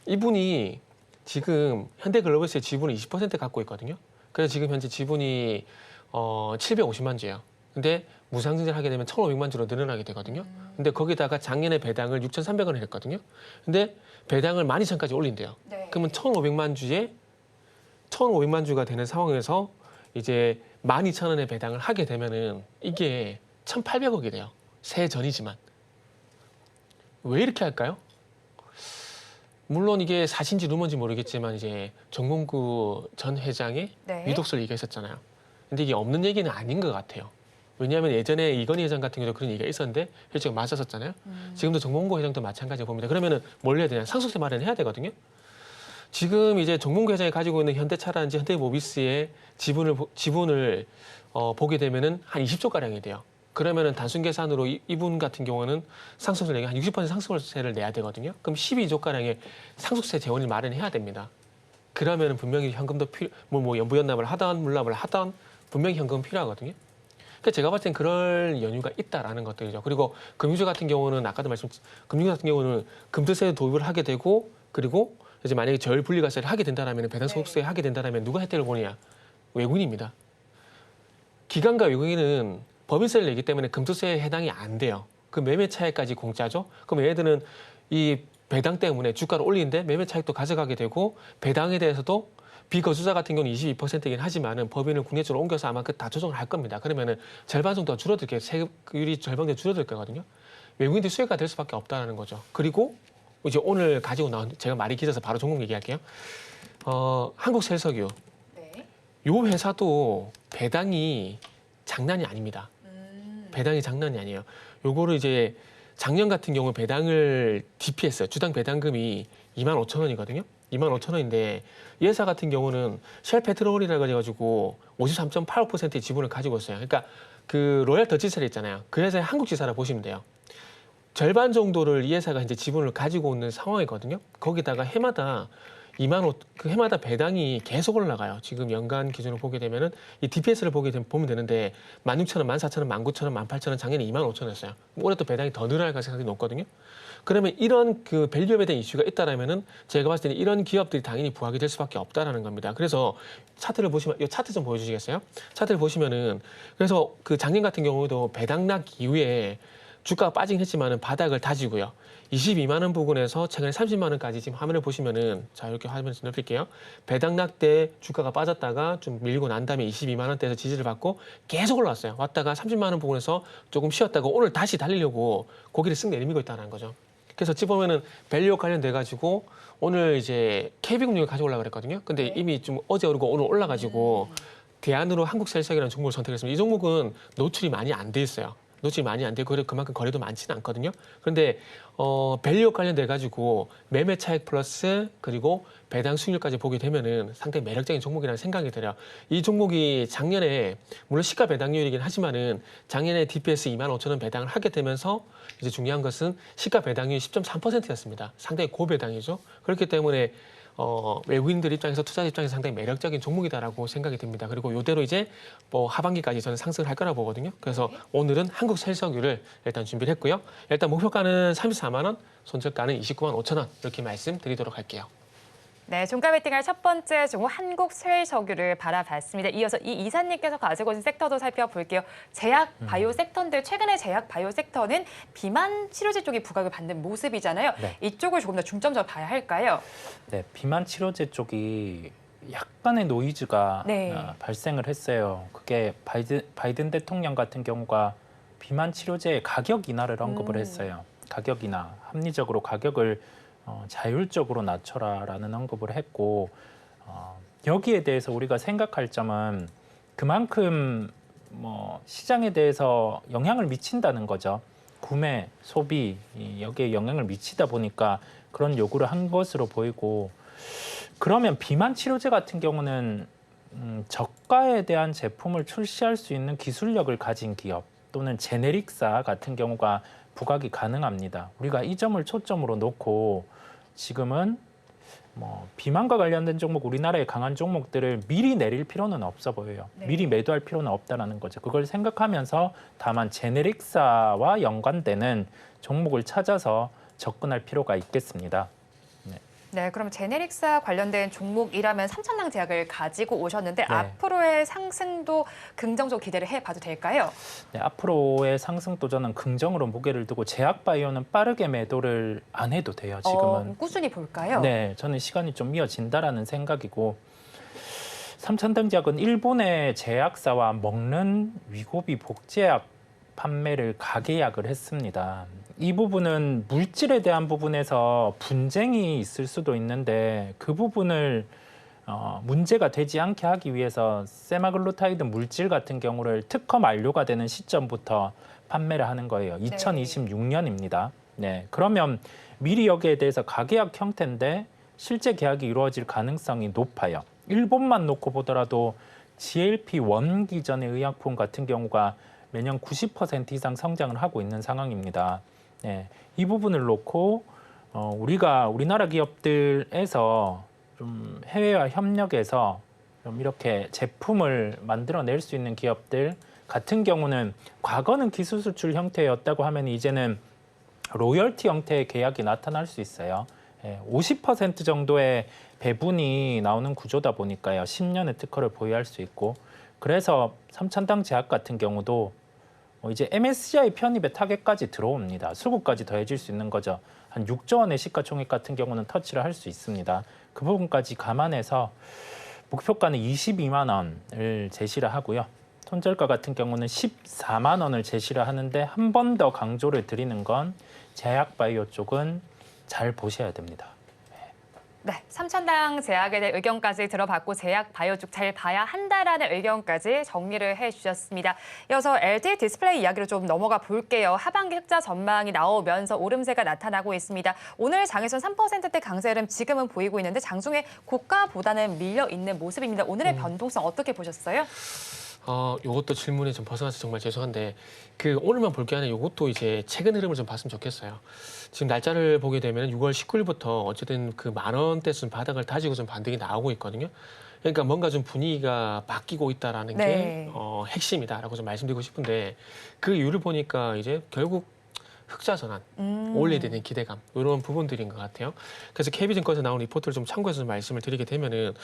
이분이 지금 현대글로벌스의 지분을 20% 갖고 있거든요. 그래서 지금 현재 지분이 750만 주예요. 근데 무상증자를 하게 되면 1,500만 주로 늘어나게 되거든요. 근데 거기다가 작년에 배당을 6,300원을 했거든요. 근데 배당을 12,000까지 올린대요. 네. 그러면 1,500만 주에 1,500만 주가 되는 상황에서 이제 12,000원의 배당을 하게 되면은 이게 1,800억이 돼요. 새해 전이지만. 왜 이렇게 할까요? 물론 이게 사실인지 루머인지 모르겠지만 이제 정몽구 전 회장의 네. 유독설 얘기가 있었잖아요. 근데 이게 없는 얘기는 아닌 것 같아요. 왜냐하면 예전에 이건희 회장 같은 경우도 그런 얘기가 있었는데 실제로 맞았었잖아요. 지금도 정몽구 회장도 마찬가지로 봅니다. 그러면은 뭘 해야 되냐? 상속세 마련해야 되거든요. 지금 이제 정몽구 회장이 가지고 있는 현대차라든지 현대모비스의 지분을 보게 되면은 한 20조 가량이 돼요. 그러면은 단순 계산으로 이분 같은 경우는 상속세를 내가 한 60% 상속세를 내야 되거든요. 그럼 12조 가량의 상속세 재원을 마련해야 됩니다. 그러면은 분명히 현금도 뭐 연부연납을 하던 물납을 하던 분명히 현금 필요하거든요. 그러니까 제가 봤을 땐 그럴 연유가 있다라는 것들이죠. 그리고 금융주 같은 경우는 아까도 금융주 같은 경우는 금투세 도입을 하게 되고 그리고 이제 만약에 저율 분리과세를 하게 된다라면 배당소득세 하게 된다라면 누가 혜택을 보느냐? 외국인입니다. 기관과 외국인은 법인세를 내기 때문에 금투세에 해당이 안 돼요. 그 매매 차익까지 공짜죠. 그럼 얘네들은 이 배당 때문에 주가를 올리는데 매매 차익도 가져가게 되고 배당에 대해서도 비거주자 같은 경우는 22%이긴 하지만은 법인을 국내 쪽으로 옮겨서 아마 그 다 조정을 할 겁니다. 그러면은 절반 정도 줄어들 게 세율이 절반 정도 줄어들 거거든요. 외국인들이 수혜가 될 수밖에 없다는 거죠. 그리고 이제 오늘 가지고 나온 제가 말이 길어서 바로 종목 얘기할게요. 한국셀석유. 네. 요 회사도 배당이 장난이 아닙니다. 배당이 장난이 아니에요. 요거를 이제 작년 같은 경우 배당을 DP했어요. 주당 배당금이 25,000원이거든요. 25,000원인데 이 회사 같은 경우는 쉘 페트롤이라고 해가지고 53.85%의 지분을 가지고 있어요. 그러니까 그 로얄 더치셀 있잖아요. 그 회사의 한국 지사라 보시면 돼요. 절반 정도를 이 회사가 이제 지분을 가지고 있는 상황이거든요. 거기다가 해마다 그 해마다 배당이 계속 올라가요. 지금 연간 기준으로 보게 되면은 이 DPS를 보면 되는데 16,000원, 14,000원, 19,000원, 18,000원, 작년에 25,000원이었어요. 올해 또 배당이 더 늘어날 가능성이 높거든요. 그러면 이런 그 밸류업에 대한 이슈가 있다라면은 제가 봤을 때는 이런 기업들이 당연히 부각이 될 수밖에 없다라는 겁니다. 그래서 차트를 보시면 이 차트 좀 보여주시겠어요? 차트를 보시면은 그래서 그 작년 같은 경우도 배당락 이후에 주가가 빠지긴 했지만은 바닥을 다지고요. 22만 원 부근에서 최근에 30만 원까지 지금 화면을 보시면은 자 이렇게 화면을 좀 넓힐게요. 배당락 때 주가가 빠졌다가 좀 밀고 난 다음에 22만 원대에서 지지를 받고 계속 올라왔어요. 왔다가 30만 원 부근에서 조금 쉬었다가 오늘 다시 달리려고 고개를 쓱 내리밀고 있다는 거죠. 그래서 어찌 보면은 밸류 관련돼 가지고 오늘 이제 KB금융을 가져오려고 그랬거든요. 근데 이미 좀 어제 오르고 오늘 올라가지고 대안으로 한국셀석이라는 종목을 선택했습니다. 이 종목은 노출이 많이 안 돼 있어요. 노출이 많이 안 되고 그만큼 거래도 많지는 않거든요. 그런데 밸류 관련돼 가지고 매매 차익 플러스 그리고 배당 수익률까지 보게 되면은 상당히 매력적인 종목이라는 생각이 들어요. 이 종목이 작년에 물론 시가 배당률이긴 하지만은 작년에 DPS 25,000원 배당을 하게 되면서 이제 중요한 것은 시가 배당률이 10.3%였습니다. 상당히 고배당이죠. 그렇기 때문에 외국인들 입장에서 투자 입장에서 상당히 매력적인 종목이다라고 생각이 듭니다. 그리고 이대로 이제 뭐 하반기까지 저는 상승을 할 거라고 보거든요. 그래서 오늘은 한국 셀석유를 일단 준비를 했고요. 일단 목표가는 34만 원, 손절가는 29만 5천 원 이렇게 말씀드리도록 할게요. 네, 종가 베팅할 첫 번째 종목 한국셀석유를 바라봤습니다. 이어서 이 이사님께서 가지고 오신 섹터도 살펴볼게요. 제약 바이오 섹터인데 최근에 제약 바이오 섹터는 비만 치료제 쪽이 부각을 받는 모습이잖아요. 네. 이쪽을 조금 더 중점적으로 봐야 할까요? 네, 비만 치료제 쪽이 약간의 노이즈가 네. 발생을 했어요. 그게 바이든 대통령 같은 경우가 비만 치료제의 가격 인하를 언급을 했어요. 가격 인하, 합리적으로 가격을 자율적으로 낮춰라라는 언급을 했고 여기에 대해서 우리가 생각할 점은 그만큼 뭐 시장에 대해서 영향을 미친다는 거죠. 구매, 소비 여기에 영향을 미치다 보니까 그런 요구를 한 것으로 보이고 그러면 비만 치료제 같은 경우는 저가에 대한 제품을 출시할 수 있는 기술력을 가진 기업 또는 제네릭사 같은 경우가 부각이 가능합니다. 우리가 이 점을 초점으로 놓고 지금은 뭐 비만과 관련된 종목, 우리나라의 강한 종목들을 미리 내릴 필요는 없어 보여요. 네. 미리 매도할 필요는 없다라는 거죠. 그걸 생각하면서 다만 제네릭사와 연관되는 종목을 찾아서 접근할 필요가 있겠습니다. 네, 그럼 제네릭사 관련된 종목이라면 삼천당 제약을 가지고 오셨는데 네. 앞으로의 상승도 긍정적으로 기대를 해봐도 될까요? 네, 앞으로의 상승 도전은 긍정으로 무게를 두고 제약바이오는 빠르게 매도를 안 해도 돼요. 지금은. 꾸준히 볼까요? 네, 저는 시간이 좀 이어진다라는 생각이고 삼천당 제약은 일본의 제약사와 먹는 위고비 복제약 판매를 가계약을 했습니다. 이 부분은 물질에 대한 부분에서 분쟁이 있을 수도 있는데 그 부분을 문제가 되지 않게 하기 위해서 세마글루타이드 물질 같은 경우를 특허 만료가 되는 시점부터 판매를 하는 거예요. 2026년입니다. 네, 그러면 미리 여기에 대해서 가계약 형태인데 실제 계약이 이루어질 가능성이 높아요. 일본만 놓고 보더라도 GLP-1 기전의 의약품 같은 경우가 매년 90% 이상 성장을 하고 있는 상황입니다. 네, 이 부분을 놓고 우리나라 기업들에서 좀 해외와 협력해서 좀 이렇게 제품을 만들어낼 수 있는 기업들 같은 경우는 과거는 기술 수출 형태였다고 하면 이제는 로열티 형태의 계약이 나타날 수 있어요. 50% 정도의 배분이 나오는 구조다 보니까요. 10년의 특허를 보유할 수 있고 그래서 삼천당 제약 같은 경우도 이제 MSCI 편입의 타겟까지 들어옵니다. 수급까지 더해질 수 있는 거죠. 한 6조 원의 시가총액 같은 경우는 터치를 할 수 있습니다. 그 부분까지 감안해서 목표가는 22만 원을 제시를 하고요. 손절가 같은 경우는 14만 원을 제시를 하는데 한 번 더 강조를 드리는 건 제약바이오 쪽은 잘 보셔야 됩니다. 네, 삼천당 제약에 대해 의견까지 들어봤고 제약 바이오죽 잘 봐야 한다라는 의견까지 정리를 해주셨습니다. 이어서 LG 디스플레이 이야기로 좀 넘어가 볼게요. 하반기 흑자 전망이 나오면서 오름세가 나타나고 있습니다. 오늘 장에선 3%대 강세 흐름 지금은 보이고 있는데 장중에 고가보다는 밀려 있는 모습입니다. 오늘의 변동성 어떻게 보셨어요? 요것도 질문에 좀 벗어나서 정말 죄송한데 오늘만 볼 게 아니라 요것도 이제 최근 흐름을 좀 봤으면 좋겠어요. 지금 날짜를 보게 되면 6월 19일부터 어쨌든 그 10,000원대 좀 바닥을 다지고 좀 반등이 나오고 있거든요. 그러니까 뭔가 좀 분위기가 바뀌고 있다라는 게 네. 핵심이다라고 좀 말씀드리고 싶은데 그 이유를 보니까 이제 결국 흑자 전환, 올려야 되는 기대감 이런 부분들인 것 같아요. 그래서 KB증권에서 나온 리포트를 좀 참고해서 말씀을 드리게 되면은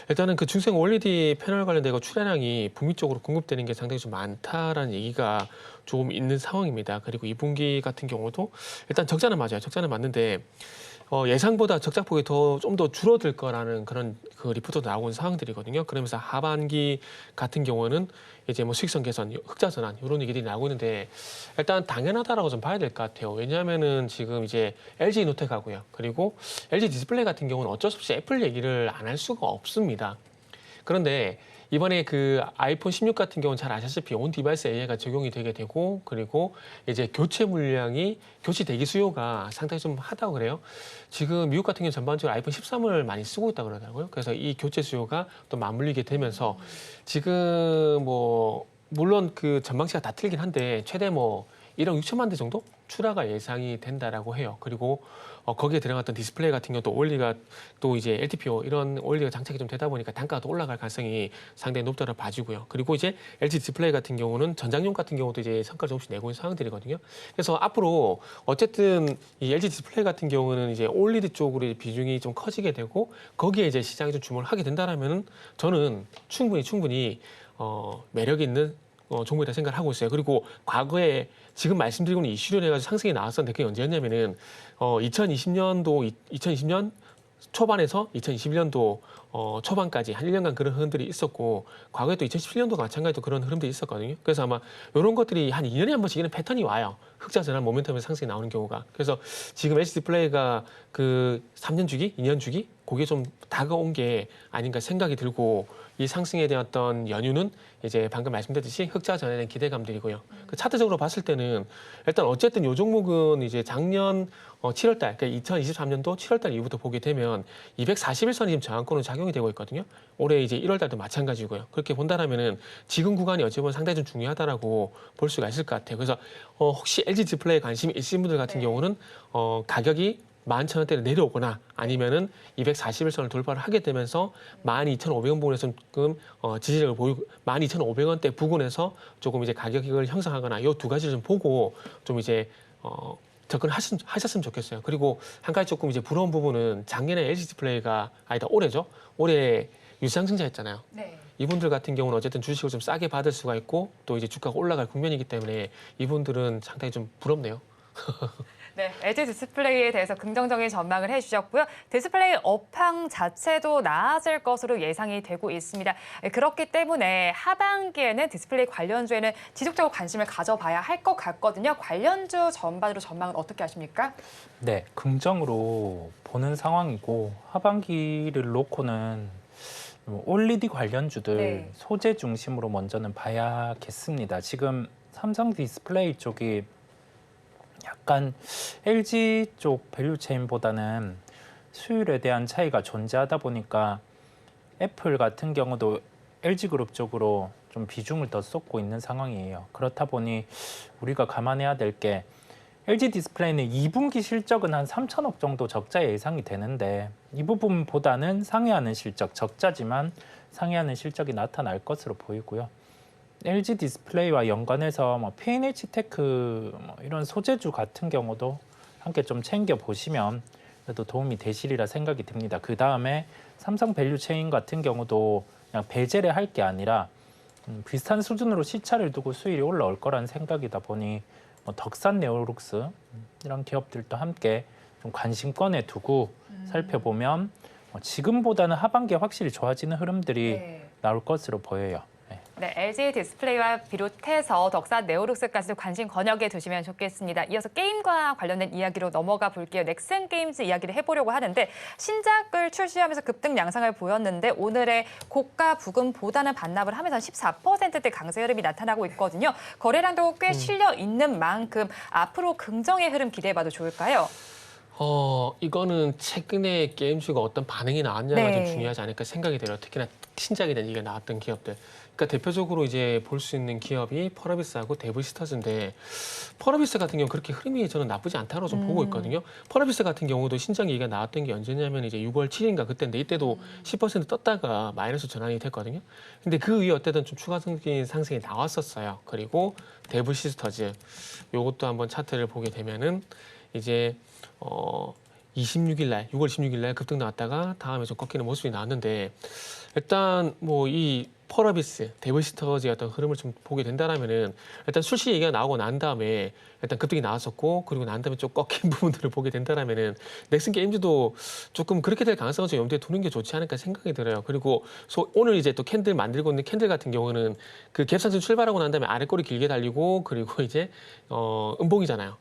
일단은 그 중생 OLED 패널 관련되고 출하량이 북미 쪽으로 공급되는 게 상당히 좀 많다라는 얘기가 조금 있는 상황입니다. 그리고 2분기 같은 경우도 일단 적자는 맞아요. 적자는 맞는데 예상보다 적자폭이 좀 더 줄어들 거라는 그런 그 리포트도 나오는 상황들이거든요. 그러면서 하반기 같은 경우는 이제 뭐 수익성 개선, 흑자 전환 이런 얘기들이 나오고 있는데 일단 당연하다라고 좀 봐야 될 것 같아요. 왜냐하면은 지금 이제 LG 노텍하고요. 그리고 LG 디스플레이 같은 경우는 어쩔 수 없이 애플 얘기를 안 할 수가 없습니다. 그런데 이번에 그 아이폰 16 같은 경우는 잘 아시다시피 온 디바이스 AI가 적용이 되게 되고 그리고 이제 교체 물량이 교체 대기 수요가 상당히 좀 하다고 그래요. 지금 미국 같은 경우 전반적으로 아이폰 13을 많이 쓰고 있다고 그러더라고요. 그래서 이 교체 수요가 또 맞물리게 되면서 지금 뭐 물론 그 전망치가 다 틀리긴 한데 최대 뭐 1억 6천만 대 정도 출하가 예상이 된다라고 해요. 그리고 거기에 들어갔던 디스플레이 같은 경우도 OLED가 또 이제 LTPO 이런 OLED가 장착이 좀 되다 보니까 단가가 또 올라갈 가능성이 상당히 높다고 봐지고요. 그리고 이제 LG 디스플레이 같은 경우는 전장용 같은 경우도 이제 성과를 조금씩 내고 있는 상황들이거든요. 그래서 앞으로 어쨌든 이 LG 디스플레이 같은 경우는 이제 OLED 쪽으로 비중이 좀 커지게 되고 거기에 이제 시장이 좀 주목을 하게 된다라면은 저는 충분히 매력 있는 종목이다 생각을 하고 있어요. 그리고 과거에 지금 말씀드리고는 이슈로 해가지고 상승이 나왔었는데 그게 언제였냐면은 2020년 초반에서 2021년도 초반까지 한 1년간 그런 흐름들이 있었고 과거에 또 2017년도 마찬가지로 그런 흐름들이 있었거든요. 그래서 아마 이런 것들이 한 2년에 한 번씩 이런 패턴이 와요. 흑자 전환 모멘텀에서 상승이 나오는 경우가. 그래서 지금 LG 디스플레이가 그 3년 주기, 2년 주기 그게 좀 다가온 게 아닌가 생각이 들고 이 상승에 대한 어떤 연유는 이제 방금 말씀드렸듯이 흑자 전환에 대한 기대감들이고요. 그 차트적으로 봤을 때는 일단 어쨌든 요 종목은 이제 작년 7월달, 그러니까 2023년도 7월달 이후부터 보게 되면 241선이 지금 저항권으로 작용이 되고 있거든요. 올해 이제 1월달도 마찬가지고요. 그렇게 본다라면은 지금 구간이 어찌 보면 상당히 좀 중요하다라고 볼 수가 있을 것 같아요. 그래서 혹시 LG 디스플레이에 관심이 있으신 분들 같은 경우는 가격이 11,000원대로 내려오거나 아니면은 241선을 돌파를 하게 되면서 12,500원 부근에서 조금 지지력을 보이고 12,500원대 부근에서 조금 이제 가격을 형성하거나 이 두 가지를 좀 보고 좀 이제 접근을 하셨으면 좋겠어요. 그리고 한 가지 조금 이제 부러운 부분은 작년에 LG 디스플레이가 아니다 올해죠. 올해 유상증자했잖아요. 네. 이분들 같은 경우는 어쨌든 주식을 좀 싸게 받을 수가 있고 또 이제 주가가 올라갈 국면이기 때문에 이분들은 상당히 좀 부럽네요. 네, LG 디스플레이에 대해서 긍정적인 전망을 해주셨고요. 디스플레이 업황 자체도 나아질 것으로 예상이 되고 있습니다. 그렇기 때문에 하반기에는 디스플레이 관련주에는 지속적으로 관심을 가져봐야 할 것 같거든요. 관련주 전반으로 전망은 어떻게 하십니까? 네, 긍정으로 보는 상황이고 하반기를 놓고는 OLED 관련주들 네. 소재 중심으로 먼저는 봐야겠습니다. 지금 삼성 디스플레이 쪽이 약간 LG 쪽 밸류체인보다는 수율에 대한 차이가 존재하다 보니까 애플 같은 경우도 LG그룹 쪽으로 좀 비중을 더 쏟고 있는 상황이에요. 그렇다 보니 우리가 감안해야 될 게 LG 디스플레이는 2분기 실적은 한 3천억 정도 적자 예상이 되는데 이 부분보다는 상회하는 실적, 적자지만 상회하는 실적이 나타날 것으로 보이고요. LG 디스플레이와 연관해서 뭐 P&H 테크 이런 소재주 같은 경우도 함께 좀 챙겨 보시면 그래도 도움이 되시리라 생각이 듭니다. 그 다음에 삼성 밸류체인 같은 경우도 그냥 배제를 할 게 아니라 비슷한 수준으로 시차를 두고 수율이 올라올 거라는 생각이다 보니 뭐 덕산 네오룩스 이런 기업들도 함께 좀 관심권에 두고 살펴보면 지금보다는 하반기에 확실히 좋아지는 흐름들이 나올 것으로 보여요. 네. 네, LG 디스플레이와 비롯해서 덕산 네오룩스까지도 관심 건역에 두시면 좋겠습니다. 이어서 게임과 관련된 이야기로 넘어가 볼게요. 넥슨 게임즈 이야기를 해보려고 하는데 신작을 출시하면서 급등 양상을 보였는데 오늘의 고가 부금보다는 반납을 하면서 14%대 강세 흐름이 나타나고 있거든요. 거래량도 꽤 실려 있는 만큼 앞으로 긍정의 흐름 기대해봐도 좋을까요? 이거는 최근에 게임주가 어떤 반응이 나왔냐가 네. 좀 중요하지 않을까 생각이 들어요. 특히나 신작에 대한 얘기가 나왔던 기업들. 그러니까 대표적으로 이제 볼 수 있는 기업이 펄어비스하고 데브시터즈인데 펄어비스 같은 경우 그렇게 흐름이 저는 나쁘지 않다고 좀 보고 있거든요. 펄어비스 같은 경우도 신작 얘기가 나왔던 게 언제냐면 이제 6월 7일인가 그때인데 이때도 10% 떴다가 마이너스 전환이 됐거든요. 근데 그 이후에 어쨌든 좀 추가적인 상승이 나왔었어요. 그리고 데브시스터즈 요것도 한번 차트를 보게 되면은 이제 26일 날, 6월 26일 날 급등 나왔다가 다음에 좀 꺾이는 모습이 나왔는데 일단 뭐 이 펄어비스, 데브시터즈의 어떤 흐름을 좀 보게 된다라면은 일단 출시 얘기가 나오고 난 다음에 일단 급등이 나왔었고 그리고 난 다음에 좀 꺾인 부분들을 보게 된다라면은 넥슨 게임즈도 조금 그렇게 될 가능성을 좀 염두에 두는 게 좋지 않을까 생각이 들어요. 그리고 오늘 이제 또 캔들 만들고 있는 캔들 같은 경우는 그 갭상승 출발하고 난 다음에 아래 꼬리 길게 달리고 그리고 이제 음봉이잖아요.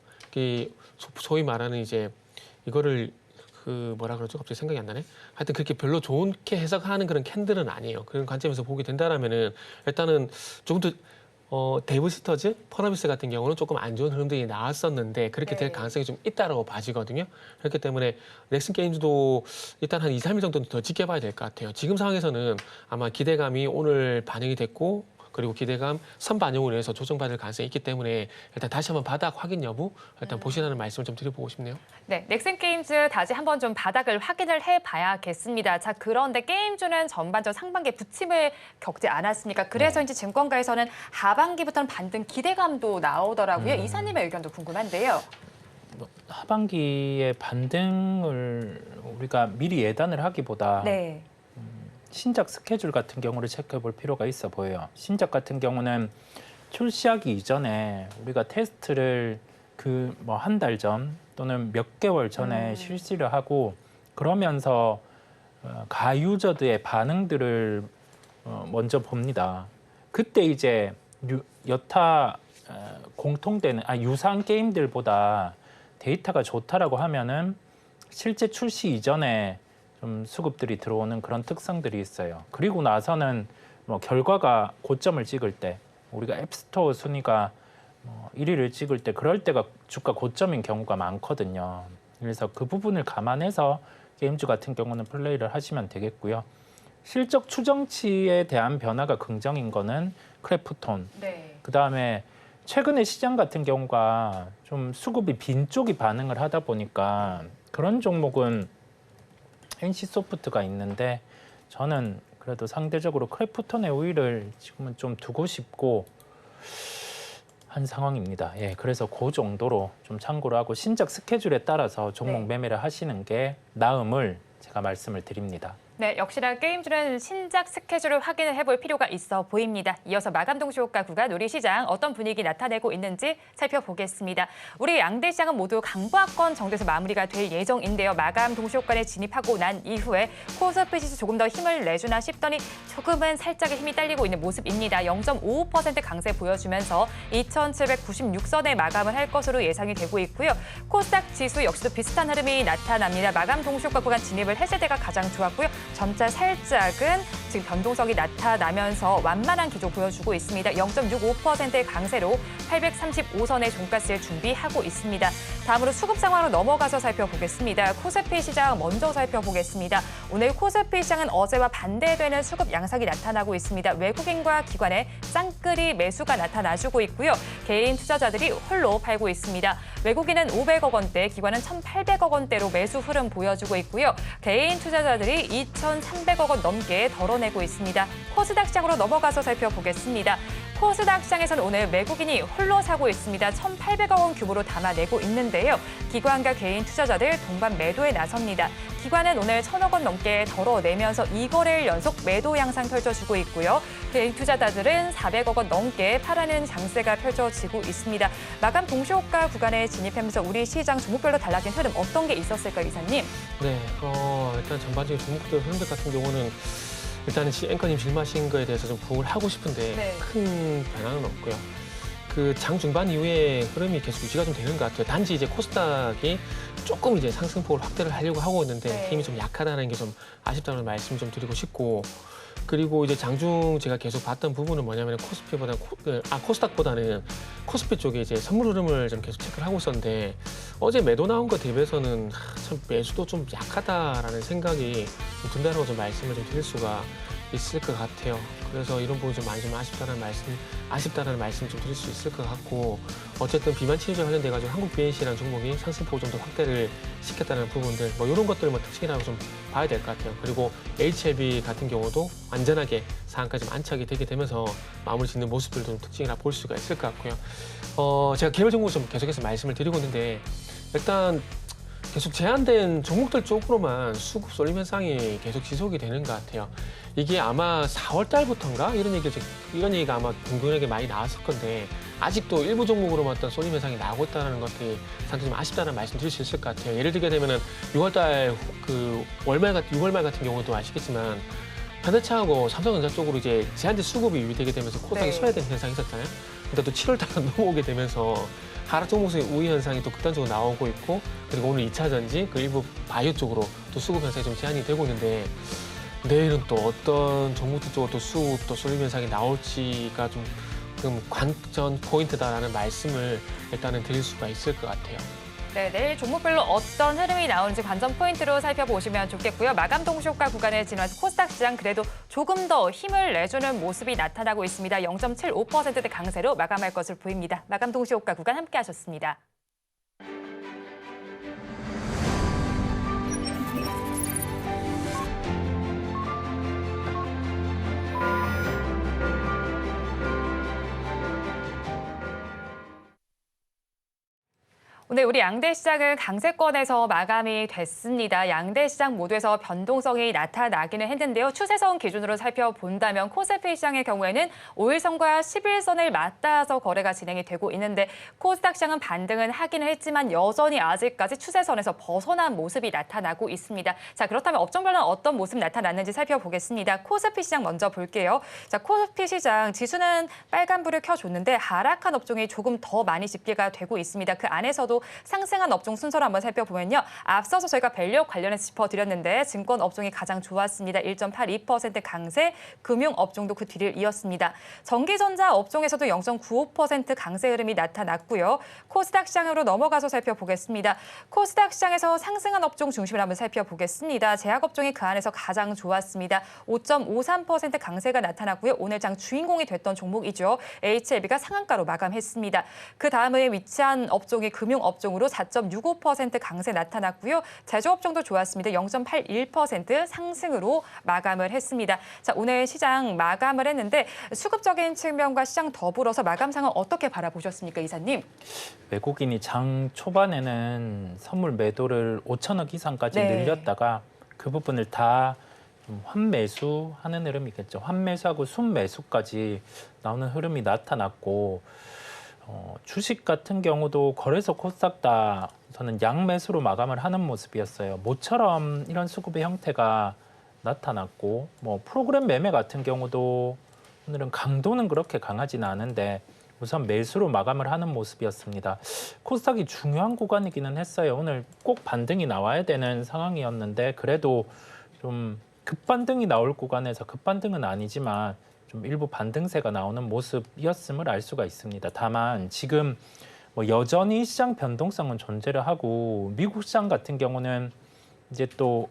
소위 말하는 이제 이거를 그 뭐라 그러죠? 갑자기 생각이 안 나네. 하여튼 그렇게 별로 좋게 해석하는 그런 캔들은 아니에요. 그런 관점에서 보게 된다라면은 일단은 조금 더 데브시터즈, 펄어비스 같은 경우는 조금 안 좋은 흐름들이 나왔었는데 그렇게 될 가능성이 좀 있다라고 봐지거든요. 그렇기 때문에 넥슨 게임즈도 일단 한 2, 3일 정도는 더 지켜봐야 될 것 같아요. 지금 상황에서는 아마 기대감이 오늘 반영이 됐고 그리고 기대감 선반영으로 해서 조정받을 가능성이 있기 때문에 일단 다시 한번 바닥 확인 여부 일단 보시라는 말씀을 좀 드려보고 싶네요. 네, 넥슨 게임즈 다시 한번 좀 바닥을 확인을 해봐야겠습니다. 자, 그런데 게임주는 전반전 상반기에 부침을 겪지 않았습니까? 그래서인지 증권가에서는 하반기부터는 반등 기대감도 나오더라고요. 이사님의 의견도 궁금한데요. 하반기의 반등을 우리가 미리 예단을 하기보다 네. 신작 스케줄 같은 경우를 체크해 볼 필요가 있어 보여요. 신작 같은 경우는 출시하기 이전에 우리가 테스트를 그 뭐 한 달 전 또는 몇 개월 전에 실시를 하고 그러면서 가유저들의 반응들을 먼저 봅니다. 그때 이제 여타 공통되는 유사한 게임들보다 데이터가 좋다라고 하면은 실제 출시 이전에 좀 수급들이 들어오는 그런 특성들이 있어요. 그리고 나서는 뭐 결과가 고점을 찍을 때 우리가 앱스토어 순위가 1위를 찍을 때 그럴 때가 주가 고점인 경우가 많거든요. 그래서 그 부분을 감안해서 게임주 같은 경우는 플레이를 하시면 되겠고요. 실적 추정치에 대한 변화가 긍정인 거는 크래프톤. 네. 그다음에 최근에 시장 같은 경우가 좀 수급이 빈 쪽이 반응을 하다 보니까 그런 종목은 NC소프트가 있는데 저는 그래도 상대적으로 크래프톤의 우위를 지금은 좀 두고 싶고 한 상황입니다. 예, 그래서 그 정도로 좀 참고를 하고 신작 스케줄에 따라서 종목 매매를 하시는 게 나음을 제가 말씀을 드립니다. 네, 역시나 게임주는 신작 스케줄을 확인을 해볼 필요가 있어 보입니다. 이어서 마감 동시효과 구간 우리 시장 어떤 분위기 나타내고 있는지 살펴보겠습니다. 우리 양대 시장은 모두 강보합권 정도에서 마무리가 될 예정인데요. 마감 동시효과에 진입하고 난 이후에 코스피 지수 조금 더 힘을 내주나 싶더니 조금은 살짝의 힘이 딸리고 있는 모습입니다. 0.55% 강세 보여주면서 2,796선에 마감을 할 것으로 예상이 되고 있고요. 코스닥 지수 역시도 비슷한 흐름이 나타납니다. 마감 동시효과 구간 진입을 했을 때가 가장 좋았고요. 점차 살짝은 지금 변동성이 나타나면서 완만한 기조 보여주고 있습니다. 0.65%의 강세로 835선의 종가세를 준비하고 있습니다. 다음으로 수급 상황으로 넘어가서 살펴보겠습니다. 코스피 시장 먼저 살펴보겠습니다. 오늘 코스피 시장은 어제와 반대되는 수급 양상이 나타나고 있습니다. 외국인과 기관의 쌍끌이 매수가 나타나주고 있고요. 개인 투자자들이 홀로 팔고 있습니다. 외국인은 500억 원대, 기관은 1,800억 원대로 매수 흐름 보여주고 있고요. 개인 투자자들이 2,300억 원 넘게 덜어내고 있습니다. 코스닥 시장으로 넘어가서 살펴보겠습니다. 코스닥 시장에서는 오늘 외국인이 홀로 사고 있습니다. 1,800억 원 규모로 담아내고 있는데요. 기관과 개인 투자자들 동반 매도에 나섭니다. 기관은 오늘 1,000억 원 넘게 덜어내면서 2거래일 연속 매도 양상 펼쳐주고 있고요. 개인 투자자들은 400억 원 넘게 팔아는 장세가 펼쳐지고 있습니다. 마감 동시효과 구간에 진입하면서 우리 시장 종목별로 달라진 흐름 어떤 게 있었을까요, 이사님? 네, 일단 전반적인 종목들 흐름들 같은 경우는 일단은 앵커님 질문하신 거에 대해서 좀 부응을 하고 싶은데 네. 큰 변화는 없고요. 그 장 중반 이후에 흐름이 계속 유지가 좀 되는 것 같아요. 단지 이제 코스닥이 조금 이제 상승폭을 확대를 하려고 하고 있는데 네. 힘이 좀 약하다는 게 좀 아쉽다는 말씀 좀 드리고 싶고, 그리고 이제 장중 제가 계속 봤던 부분은 뭐냐면 코스닥보다는 코스피 쪽에 이제 선물 흐름을 좀 계속 체크를 하고 있었는데 어제 매도 나온 거 대비해서는 참 매수도 좀 약하다라는 생각이 좀 든다라고 좀 말씀을 좀 드릴 수가 있을 것 같아요. 그래서 이런 부분이 좀 많이 좀 아쉽다라는 말씀 좀 드릴 수 있을 것 같고, 어쨌든 비만 치료제 관련돼가지고 한국 BNC라는 종목이 상승폭을 좀 더 확대를 시켰다는 부분들, 뭐 이런 것들을 뭐 특징이라고 좀 봐야 될 것 같아요. 그리고 HLB 같은 경우도 안전하게 상한까지 안착이 되게 되면서 마무리 짓는 모습들도 좀 특징이라 볼 수가 있을 것 같고요. 제가 개별 종목 좀 계속해서 말씀을 드리고 있는데 일단 계속 제한된 종목들 쪽으로만 수급 쏠림 현상이 계속 지속이 되는 것 같아요. 이게 아마 4월 달부터인가 이런 얘기가 아마 공공연하게 많이 나왔을 건데 아직도 일부 종목으로만 어떤 쏠림 현상이 나오고 있다는 것들이 상당히 좀 아쉽다는 말씀 드릴 수 있을 것 같아요. 예를 들게 되면은 6월 달 6월 말 같은 경우도 아시겠지만 현대차하고 삼성전자 쪽으로 이제 제한된 수급이 유지되게 되면서 코스닥이 네. 소외된 현상이 있었잖아요. 근데 또 7월 달로 넘어오게 되면서 하락 종목의 우위 현상이 또 극단적으로 나오고 있고, 그리고 오늘 2차 전지, 그 일부 바이오 쪽으로 또 수급 현상이 좀 제한이 되고 있는데 내일은 또 어떤 종목들 쪽으로 또 수급 또 쏠림 현상이 나올지가 좀 관전 포인트다라는 말씀을 일단은 드릴 수가 있을 것 같아요. 네, 내일 종목별로 어떤 흐름이 나오는지 관전 포인트로 살펴보시면 좋겠고요. 마감 동시효과 구간을 지나서 코스닥 시장 그래도 조금 더 힘을 내주는 모습이 나타나고 있습니다. 0.75%대 강세로 마감할 것으로 보입니다. 마감 동시효과 구간 함께 하셨습니다. 오늘 우리 양대 시장은 강세권에서 마감이 됐습니다. 양대 시장 모두에서 변동성이 나타나기는 했는데요. 추세선 기준으로 살펴본다면 코스피 시장의 경우에는 5일선과 10일선을 맞닿아서 거래가 진행이 되고 있는데 코스닥 시장은 반등은 하기는 했지만 여전히 아직까지 추세선에서 벗어난 모습이 나타나고 있습니다. 자, 그렇다면 업종별로는 어떤 모습 나타났는지 살펴보겠습니다. 코스피 시장 먼저 볼게요. 자, 코스피 시장 지수는 빨간불을 켜줬는데 하락한 업종이 조금 더 많이 집계가 되고 있습니다. 그 안에서도 상승한 업종 순서를 한번 살펴보면요. 앞서서 저희가 밸류업 관련해서 짚어드렸는데 증권 업종이 가장 좋았습니다. 1.82% 강세, 금융 업종도 그 뒤를 이었습니다. 전기전자 업종에서도 0.95% 강세 흐름이 나타났고요. 코스닥 시장으로 넘어가서 살펴보겠습니다. 코스닥 시장에서 상승한 업종 중심을 한번 살펴보겠습니다. 제약 업종이 그 안에서 가장 좋았습니다. 5.53% 강세가 나타났고요. 오늘 장 주인공이 됐던 종목이죠. HLB가 상한가로 마감했습니다. 그 다음에 위치한 업종이 금융 업종으로 4.65% 강세 나타났고요. 제조업종도 좋았습니다. 0.81% 상승으로 마감을 했습니다. 자, 오늘 시장 마감을 했는데 수급적인 측면과 시장 더불어서 마감 상황 어떻게 바라보셨습니까, 이사님? 외국인이 장 초반에는 선물 매도를 5천억 이상까지 네. 늘렸다가 그 부분을 다 환매수하는 흐름이겠죠. 환매수하고 순매수까지 나오는 흐름이 나타났고 주식 같은 경우도 거래소 코스닥 다 저는 양매수로 마감을 하는 모습이었어요. 모처럼 이런 수급의 형태가 나타났고 프로그램 매매 같은 경우도 오늘은 강도는 그렇게 강하지는 않은데 우선 매수로 마감을 하는 모습이었습니다. 코스닥이 중요한 구간이기는 했어요. 오늘 꼭 반등이 나와야 되는 상황이었는데 그래도 좀 급반등이 나올 구간에서 급반등은 아니지만 좀 일부 반등세가 나오는 모습이었음을 알 수가 있습니다. 다만 지금 여전히 시장 변동성은 존재를 하고 미국 시장 같은 경우는 이제 또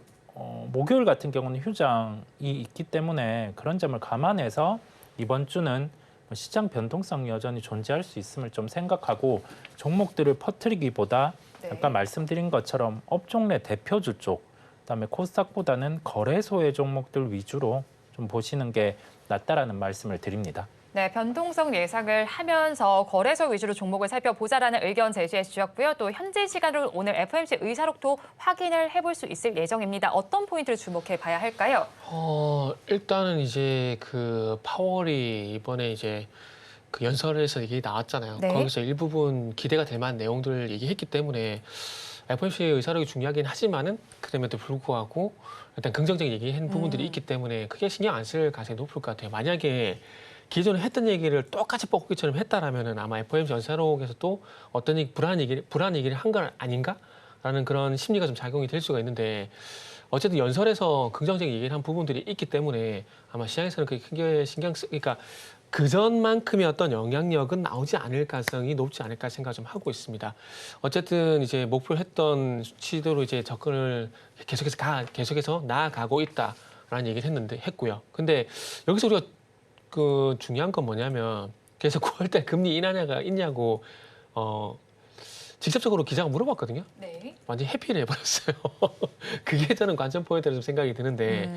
목요일 같은 경우는 휴장이 있기 때문에 그런 점을 감안해서 이번 주는 시장 변동성이 여전히 존재할 수 있음을 좀 생각하고 종목들을 퍼뜨리기보다 아까 말씀드린 것처럼 업종 내 대표주 쪽, 그다음에 코스닥보다는 거래소의 종목들 위주로 좀 보시는 게 낫다라는 말씀을 드립니다. 네, 변동성 예상을 하면서 거래소 위주로 종목을 살펴보자라는 의견 제시해 주셨고요. 또 현재 시간으로 오늘 FOMC 의사록도 확인을 해볼 수 있을 예정입니다. 어떤 포인트를 주목해 봐야 할까요? 일단은 이제 그 파월이 이번에 이제 그 연설에서 얘기 나왔잖아요. 네. 거기서 일부분 기대가 될 만한 내용들을 얘기했기 때문에 FOMC의 의사록이 중요하긴 하지만은 그럼에도 불구하고 일단 긍정적인 얘기한 부분들이 있기 때문에 크게 신경 안 쓸 가능성이 높을 것 같아요. 만약에 기존에 했던 얘기를 똑같이 뻐꾸기처럼 했다라면은 아마 FOMC 의사록에서도 어떤 불안한 얘기를 한 건 아닌가라는 그런 심리가 좀 작용이 될 수가 있는데 어쨌든 연설에서 긍정적인 얘기를 한 부분들이 있기 때문에 아마 시장에서는 그게 크게 그러니까 그전만큼의 어떤 영향력은 나오지 않을 가능성이 높지 않을까 생각 좀 하고 있습니다. 어쨌든 이제 목표를 했던 수치대로 이제 접근을 계속해서 나아가고 있다라는 얘기를 했고요. 근데 여기서 우리가 그 중요한 건 뭐냐면 계속 9월달 금리 인하냐가 있냐고 직접적으로 기자가 물어봤거든요. 네. 완전 해피를 해버렸어요. 그게 저는 관전 포인트라고 좀 생각이 드는데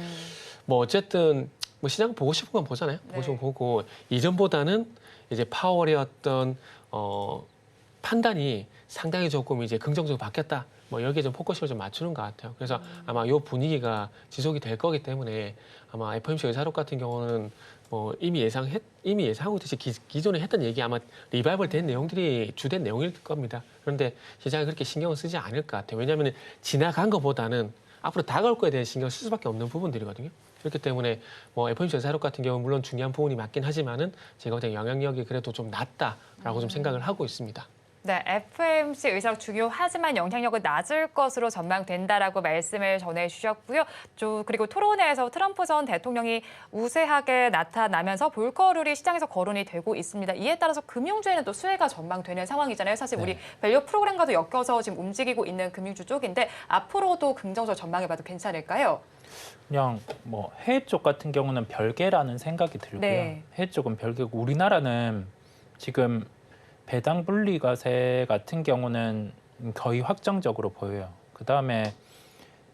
뭐 어쨌든 뭐 시장 보고 싶은 건 보잖아요. 보고 싶은 건 보고 이전보다는 이제 파월의 어떤 판단이 상당히 조금 이제 긍정적으로 바뀌었다. 뭐 여기에 좀 포커스를 좀 맞추는 것 같아요. 그래서 아마 이 분위기가 지속이 될 거기 때문에 아마 FOMC 의사록 같은 경우는 이미 예상하고 있듯이 기존에 했던 얘기 아마 리바이벌 된 내용들이 주된 내용일 겁니다. 그런데 시장이 그렇게 신경을 쓰지 않을 것 같아요. 왜냐하면 지나간 것보다는 앞으로 다가올 거에 대해 신경을 쓸 수밖에 없는 부분들이거든요. 그렇기 때문에 FOMC 의사록 같은 경우는 물론 중요한 부분이 맞긴 하지만은 제가 볼 때 영향력이 그래도 좀 낮다라고 좀 생각을 하고 있습니다. 네, FOMC 의사록 중요하지만 영향력은 낮을 것으로 전망된다라고 말씀을 전해주셨고요. 그리고 토론회에서 트럼프 전 대통령이 우세하게 나타나면서 볼거룰이 시장에서 거론이 되고 있습니다. 이에 따라서 금융주에는 또 수혜가 전망되는 상황이잖아요. 사실 우리 밸류 프로그램과도 엮여서 지금 움직이고 있는 금융주 쪽인데 앞으로도 긍정적으로 전망해봐도 괜찮을까요? 그냥 뭐 해외 쪽 같은 경우는 별개라는 생각이 들고요. 네. 해외 쪽은 별개고 우리나라는 지금 배당 분리과세 같은 경우는 거의 확정적으로 보여요. 그다음에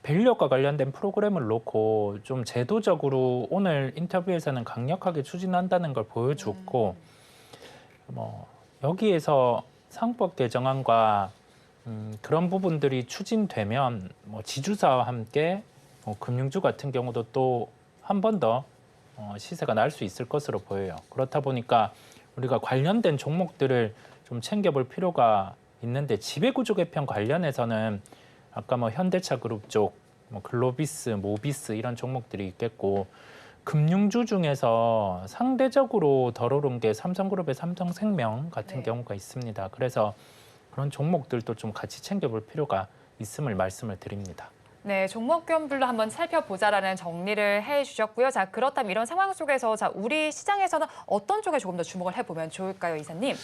밸류업과 관련된 프로그램을 놓고 좀 제도적으로 오늘 인터뷰에서는 강력하게 추진한다는 걸 보여줬고 뭐 여기에서 상법 개정안과 그런 부분들이 추진되면 뭐 지주사와 함께 금융주 같은 경우도 또 한 번 더 시세가 날 수 있을 것으로 보여요. 그렇다 보니까 우리가 관련된 종목들을 좀 챙겨볼 필요가 있는데 지배구조 개편 관련해서는 아까 뭐 현대차그룹 쪽, 뭐 글로비스, 모비스 이런 종목들이 있겠고 금융주 중에서 상대적으로 덜 오른 게 삼성그룹의 삼성생명 같은 경우가 있습니다. 그래서 그런 종목들도 좀 같이 챙겨볼 필요가 있음을 말씀을 드립니다. 네, 종목군별로 한번 살펴보자라는 정리를 해주셨고요. 자, 그렇다면 이런 상황 속에서 우리 시장에서는 어떤 쪽에 조금 더 주목을 해보면 좋을까요, 이사님?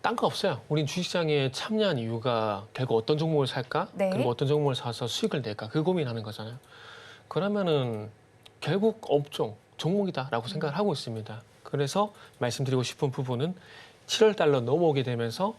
딴 거 없어요. 우린 주식시장에 참여한 이유가 결국 어떤 종목을 살까? 네. 그리고 어떤 종목을 사서 수익을 낼까? 그 고민하는 거잖아요. 그러면은 결국 업종, 종목이다라고 생각을 하고 있습니다. 그래서 말씀드리고 싶은 부분은 7월 달러 넘어오게 되면서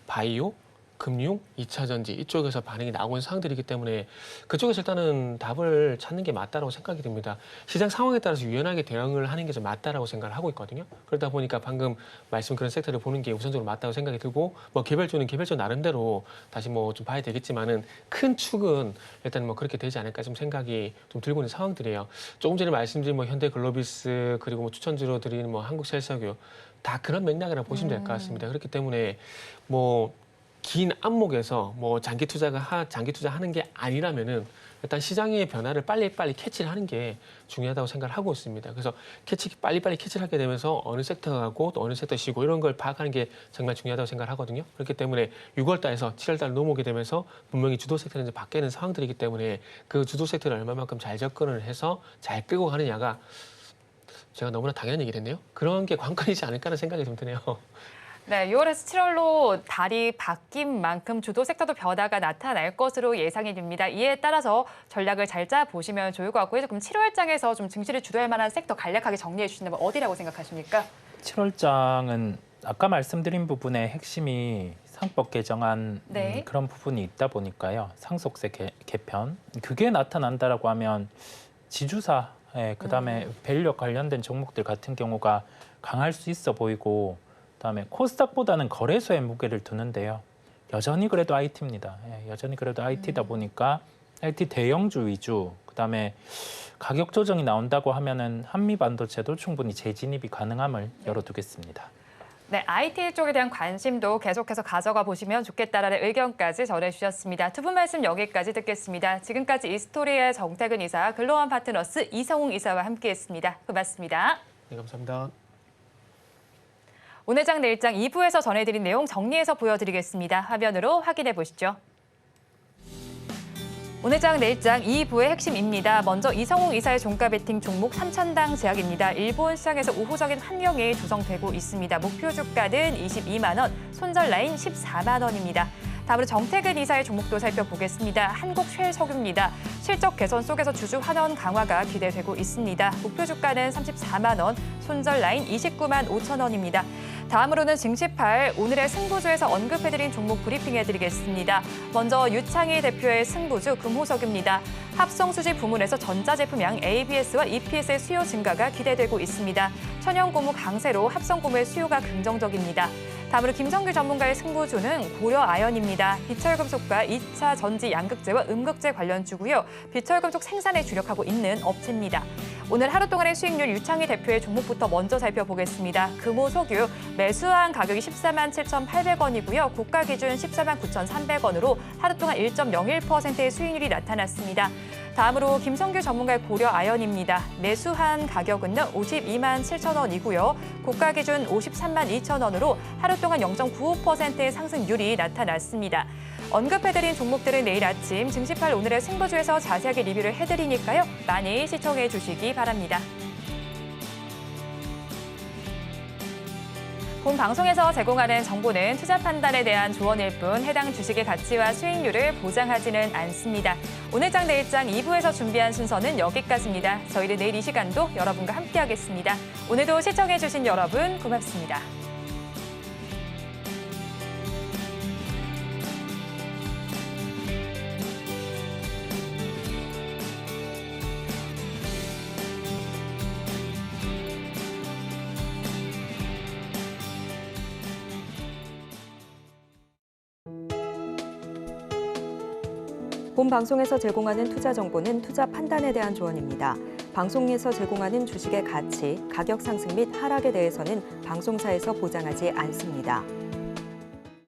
바이오, 금융, 2차 전지 이쪽에서 반응이 나오는 상황들이기 때문에 그쪽에서 일단은 답을 찾는 게 맞다라고 생각이 듭니다. 시장 상황에 따라서 유연하게 대응을 하는 게 좀 맞다라고 생각을 하고 있거든요. 그러다 보니까 방금 말씀 그런 섹터를 보는 게 우선적으로 맞다고 생각이 들고 뭐 개별주는 개별주 나름대로 다시 뭐 좀 봐야 되겠지만은 큰 축은 일단 뭐 그렇게 되지 않을까 좀 생각이 좀 들고 있는 상황들이에요. 조금 전에 말씀드린 뭐 현대글로비스 그리고 뭐 추천주로 드리는 뭐 한국셀석유 다 그런 맥락이라고 보시면 될 것 같습니다. 그렇기 때문에 뭐 긴 안목에서 뭐 장기 투자하는 게 아니라면은 일단 시장의 변화를 빨리빨리 캐치를 하는 게 중요하다고 생각을 하고 있습니다. 그래서 빨리빨리 캐치를 하게 되면서 어느 섹터가 가고 또 어느 섹터 쉬고 이런 걸 파악하는 게 정말 중요하다고 생각을 하거든요. 그렇기 때문에 6월 달에서 7월 달 넘어오게 되면서 분명히 주도 섹터는 이제 바뀌는 상황들이기 때문에 그 주도 섹터를 얼마만큼 잘 접근을 해서 잘 끌고 가느냐가 제가 너무나 당연한 얘기를 했네요. 그런 게 관건이지 않을까 하는 생각이 좀 드네요. 네, 6월에서 7월로 달이 바뀐 만큼 주도 섹터도 변화가 나타날 것으로 예상이 됩니다. 이에 따라서 전략을 잘 짜보시면 좋을 것 같고요. 그럼 7월장에서 좀 증시를 주도할 만한 섹터 간략하게 정리해 주신다면 어디라고 생각하십니까? 7월장은 아까 말씀드린 부분의 핵심이 상법 개정안 네. 그런 부분이 있다 보니까요. 상속세 개편. 그게 나타난다라고 하면 지주사, 그다음에 밸류 관련된 종목들 같은 경우가 강할 수 있어 보이고 그다음에 코스닥보다는 거래소에 무게를 두는데요. 여전히 그래도 IT입니다. 여전히 그래도 IT다 보니까 IT 대형주 위주, 그다음에 가격 조정이 나온다고 하면은 한미 반도체도 충분히 재진입이 가능함을 열어두겠습니다. 네, IT 쪽에 대한 관심도 계속해서 가져가 보시면 좋겠다라는 의견까지 전해주셨습니다. 두 분 말씀 여기까지 듣겠습니다. 지금까지 이스토리의 정태근 이사, 글로원 파트너스 이성웅 이사와 함께했습니다. 고맙습니다. 네, 감사합니다. 오늘 장 내일 장 2부에서 전해드린 내용 정리해서 보여드리겠습니다. 화면으로 확인해 보시죠. 오늘 장 내일 장 2부의 핵심입니다. 먼저 이성웅 이사의 종가 베팅 종목 3,000당 제약입니다. 일본 시장에서 우호적인 환경이 조성되고 있습니다. 목표 주가는 22만 원, 손절 라인 14만 원입니다. 다음으로 정태근 이사의 종목도 살펴보겠습니다. 한국쉘석유입니다. 실적 개선 속에서 주주 환원 강화가 기대되고 있습니다. 목표 주가는 34만 원, 손절 라인 29만 5천 원입니다. 다음으로는 증시8 오늘의 승부주에서 언급해드린 종목 브리핑해드리겠습니다. 먼저 유창희 대표의 승부주 금호석유입니다. 합성수지 부문에서 전자제품양 ABS와 EPS의 수요 증가가 기대되고 있습니다. 천연고무 강세로 합성고무의 수요가 긍정적입니다. 다음으로 김성규 전문가의 승부주는 고려아연입니다. 비철금속과 2차 전지 양극재와 음극재 관련주고요. 비철금속 생산에 주력하고 있는 업체입니다. 오늘 하루 동안의 수익률 유창희 대표의 종목부터 먼저 살펴보겠습니다. 금호석유 매수한 가격이 14만 7,800원이고요. 고가 기준 14만 9,300원으로 하루 동안 1.01%의 수익률이 나타났습니다. 다음으로 김성규 전문가의 고려아연입니다. 매수한 가격은요 52만 7천 원이고요. 고가 기준 53만 2천 원으로 하루 동안 0.95%의 상승률이 나타났습니다. 언급해드린 종목들은 내일 아침 증시8 오늘의 승부주에서 자세하게 리뷰를 해드리니까요. 많이 시청해 주시기 바랍니다. 본 방송에서 제공하는 정보는 투자 판단에 대한 조언일 뿐 해당 주식의 가치와 수익률을 보장하지는 않습니다. 오늘 장 내일 장 2부에서 준비한 순서는 여기까지입니다. 저희는 내일 이 시간도 여러분과 함께하겠습니다. 오늘도 시청해 주신 여러분 고맙습니다. 본 방송에서 제공하는 투자 정보는 투자 판단에 대한 조언입니다. 방송에서 제공하는 주식의 가치, 가격 상승 및 하락에 대해서는 방송사에서 보장하지 않습니다.